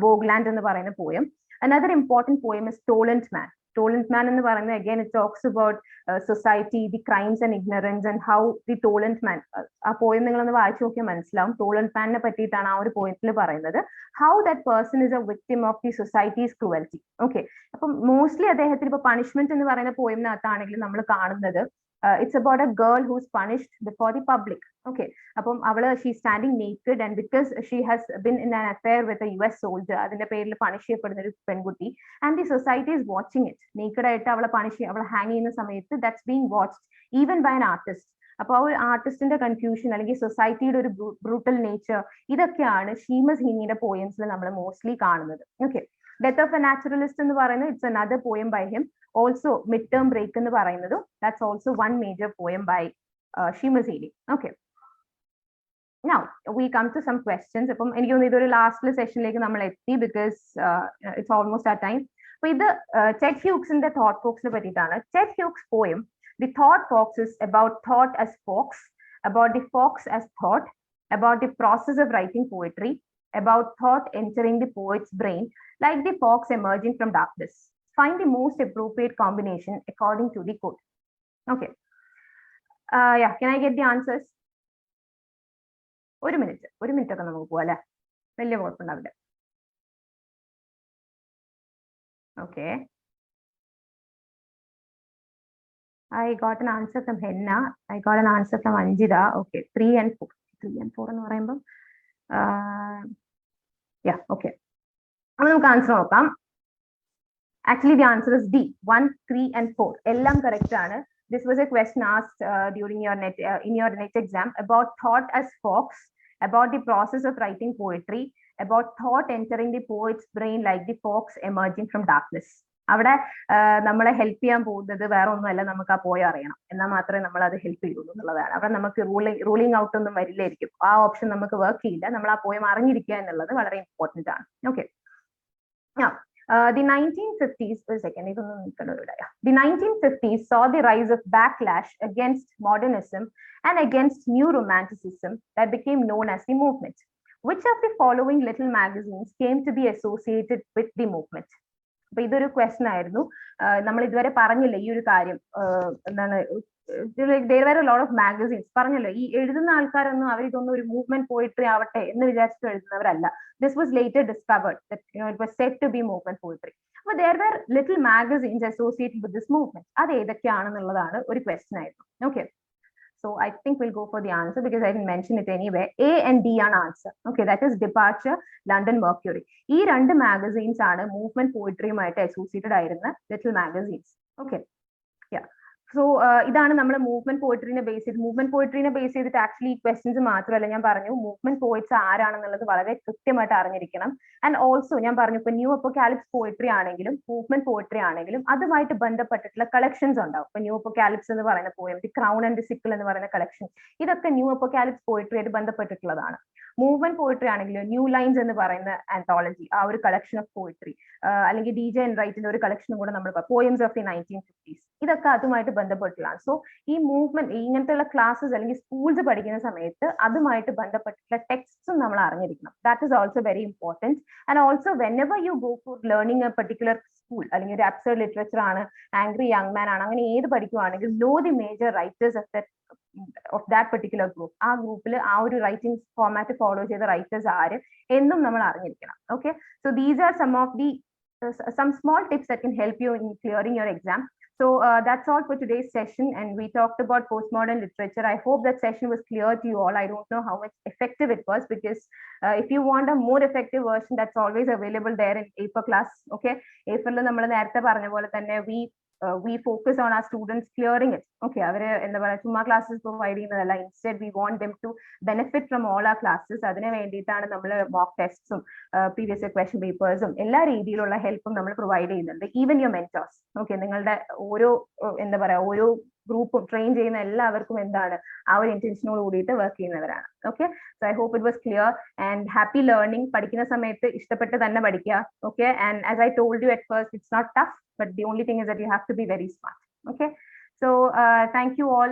ബോഗ്ലാൻഡ് എന്ന് പറയുന്ന poem. Another important poem is Tollund man. Tollund man എന്ന് പറയുന്നത് again it talks about society, the crimes and ignorance and how the Tollund man. ആ പോയം നിങ്ങളൊന്ന് വായിച്ചു നോക്കിയാൽ മനസ്സിലാവും. ടോളന്റ് മാനിനെ പറ്റിയിട്ടാണ് ആ ഒരു പോയത്തിൽ പറയുന്നത്. How that person is A victim of the societies cruelty. Okay, അപ്പം മോസ്റ്റ്ലി അദ്ദേഹത്തിന് ഇപ്പൊ പണിഷ്മെന്റ് എന്ന് പറയുന്ന പോയത്തിനകത്താണെങ്കിൽ നമ്മൾ കാണുന്നത് it's about a girl who's punished before the public. Okay, അപ്പം she's standing naked and because she has been in an affair with a US soldier, അതിന്റെ പേരിൽ പണിഷ് ചെയ്യപ്പെടുന്ന ഒരു പെൺകുട്ടി, and the society is watching it. naked ആയിട്ട് അവളെ hang ചെയ്യുന്ന സമയത്ത് that's being watched even by an artist. അപ്പൊ ആ ഒരു ആർട്ടിസ്റ്റിന്റെ കൺഫ്യൂഷൻ അല്ലെങ്കിൽ സൊസൈറ്റിയുടെ ഒരു ബ്രൂട്ടൽ നേച്ചർ, ഇതൊക്കെയാണ് ഷീമസിനിയുടെ പോയംസിൽ നമ്മൾ മോസ്റ്റ്ലി കാണുന്നത്. Okay, death of a naturalist എന്ന് പറയുന്നത് it's another poem by him. Also mid term break എന്ന് പറയുന്നത് that's also one major poem by Shimazini. Okay, now we come to some questions. അപ്പം എനിക്ക് തോന്നുന്നു ഇതൊരു ലാസ്റ്റ് സെഷനിലേക്ക് നമ്മൾ എത്തി, because it's almost our time. അപ്പൊ ഇത് ടെഡ് ഹ്യൂഗ്സിന്റെ തോട്ട് ബോക്സിനെ പറ്റിയിട്ടാണ്. Ted Hughes poem, the thought box is about thought as fox, about the fox as thought, about the process of writing poetry, about thought entering the poet's brain like the fox emerging from darkness. Find the most appropriate combination according to the code. Okay, yeah, can I get the answers? ഒരു minute ഒക്കെ നമുക്ക് പോവാം അല്ലെ, വലിയ കുഴപ്പമുണ്ടാവില്ല. Okay, I got an answer from Henna. I got an answer from Anjida. Okay, 3 and 4. 3 and 4 എന്ന് പറയുമ്പോൾ yeah, okay. അപ്പോൾ നമുക്ക് ആൻസർ നോക്കാം. Actually, the answer is D. 1, 3 and 4. എല്ലാം correct ആണ്. This was a question asked during your net in your net exam about thought as fox, about the process of writing poetry, about thought entering the poet's brain like the fox emerging from darkness. അവിടെ നമ്മളെ help ചെയ്യാൻ പോകുന്നത് വേറെ ഒന്നുമല്ല, നമുക്ക് ആ പോയ അറിയണം, എന്നാൽ മാത്രമേ നമ്മൾ അത് ഹെൽപ്പ് ചെയ്യുള്ളൂ എന്നുള്ളതാണ്. അവിടെ നമുക്ക് റൂളിംഗ് ഔട്ട് ഒന്നും വരില്ലായിരിക്കും, ആ ഓപ്ഷൻ നമുക്ക് വർക്ക് ചെയ്യില്ല. നമ്മൾ ആ പോയം അറിഞ്ഞിരിക്കുക എന്നുള്ളത് വളരെ ഇമ്പോർട്ടന്റ് ആണ്. Okay, the 1950s, the 1950s saw the rise of backlash against modernism and against new romanticism that became known as the movement. Which of the following little magazines came to be associated with the movement? അപ്പൊ ഇതൊരു question ആയിരുന്നു. നമ്മൾ ഇതുവരെ പറഞ്ഞില്ല ഈ ഒരു കാര്യം, എന്താണ്, there were a lot of magazines. പറഞ്ഞല്ലോ, ഈ എഴുതുന്ന ആൾക്കാരൊന്നും അവരിതൊന്നും ഒരു മൂവ്മെന്റ് പോയിട്രി ആവട്ടെ എന്ന് വിചാരിച്ചിട്ട് എഴുതുന്നവരല്ല. This was later discovered that it was said to be movement poetry. അപ്പോൾ there were little magazines associated with this movement. അത് ഏതൊക്കെയാണെന്നുള്ളതാണ് ഒരു ക്വസ്റ്റൻ ആയിരുന്നു. Okay, so I think we'll go for the answer because I didn't mention it anyway. A and D ആണ് answer. Okay, that is Departure, London Mercury. ഈ രണ്ട് magazines ആണ് movement പോയിട്രിയുമായിട്ട് associated ആയിരുന്ന little magazines. Okay, യാ. So ഇതാണ് നമ്മൾ movement പോയിട്രീനെ base ചെയ്ത്. Movement പോയിട്രീനെ base ചെയ്തിട്ട് actually ഈ ക്വസ്റ്റ്യൻസ് മാത്രമല്ല, ഞാൻ പറഞ്ഞു മൂവ്മെന്റ് പോയിറ്റ്സ് ആരാണെന്നുള്ളത് വളരെ കൃത്യമായിട്ട് അറിഞ്ഞിരിക്കണം. ആൻഡ് ഓൾസോ ഞാൻ പറഞ്ഞു, ഇപ്പൊ ന്യൂ അപ്പോക്കാലിപ്സ് പോയിട്രി ആണെങ്കിലും മൂവ്മെന്റ് പോയിട്രി ആണെങ്കിലും അതുമായിട്ട് ബന്ധപ്പെട്ടിട്ടുള്ള കളക്ഷൻസ് ഉണ്ടാവും. ഇപ്പൊ ന്യൂ അപ്പോക്കാലിപ്സ് എന്ന് പറയുന്ന poem, the crown and the sickle എന്ന് പറയുന്ന കളക്ഷൻ, ഇതൊക്കെ ന്യൂ അപ്പോക്കാലിപ്സ് പോയിട്രി ആയിട്ട് ബന്ധപ്പെട്ടിട്ടുള്ളതാണ്. മൂവ്മെന്റ് പോയിട്രി ആണെങ്കിലും ന്യൂ ലൈൻസ് എന്ന് പറയുന്ന ആന്തോളജി, ആ ഒരു കളക്ഷൻ ഓഫ് പോയിട്രി, അല്ലെങ്കിൽ DJ and റൈറ്റിന്റെ ഒരു കളക്ഷനും കൂടെ നമ്മൾ പോയംസ് ഓഫ് ദി 1950s, ഇതൊക്കെ അതുമായിട്ട് ബന്ധപ്പെട്ടുള്ളതാണ്. സോ ഈ മൂവ്മെന്റ്, ഇങ്ങനത്തെയുള്ള ക്ലാസ്സസ് അല്ലെങ്കിൽ സ്കൂൾസ് പഠിക്കുന്ന സമയത്ത് അതുമായിട്ട് ബന്ധപ്പെട്ടിട്ടുള്ള ടെക്സ്റ്റും നമ്മൾ അറിഞ്ഞിരിക്കണം. That is also very important. And also whenever you go for learning a particular school, അല്ലെങ്കിൽ ഒരു അബ്സർഡ് ലിറ്ററേച്ചർ ആണ്, ആംഗ്രി യങ് മാൻ ആണ്, അങ്ങനെ ഏത് പഠിക്കുവാണെങ്കിൽ know the major writers of that particular group. ആ ഗ്രൂപ്പിൽ ആ ഒരു റൈറ്റിംഗ് ഫോർമാറ്റ് ഫോളോ ചെയ്ത റൈറ്റേഴ്സ് ആര് എന്നും നമ്മൾ അറിഞ്ഞിരിക്കണം. Okay, so these R some of the some small tips that can help you in clearing your exam. So that's all for today's session, and we talked about postmodern literature. I hope that session was clear to you all. I don't know how much effective it was, because if you want a more effective version, that's always available there in Aifer class. Okay, Aifer lo nammal nerthe paranja pole thanne we focus on our students clearing it. Okay, avare endha paraya chumma classes provide cheyyunnadalla, instead we want them to benefit from all our classes. adine vendittana nammal mock tests um previous year question papers um ella reethiyilulla help um nammal provide cheyyunnundu. Even your mentors, okay, ningalde oro endha paraya oro ഗ്രൂപ്പും train ചെയ്യുന്ന എല്ലാവർക്കും എന്താണ് ആ ഒരു ഇന്റൻഷനോട് കൂടിയിട്ട് work ചെയ്യുന്നവരാണ്. Okay, so I hope it was clear and happy learning. പഠിക്കുന്ന സമയത്ത് ഇഷ്ടപ്പെട്ട് തന്നെ പഠിക്കുക. Okay, and as I told you at first, it's not tough, but the only thing is that you have to be very smart. Okay, so thank you all.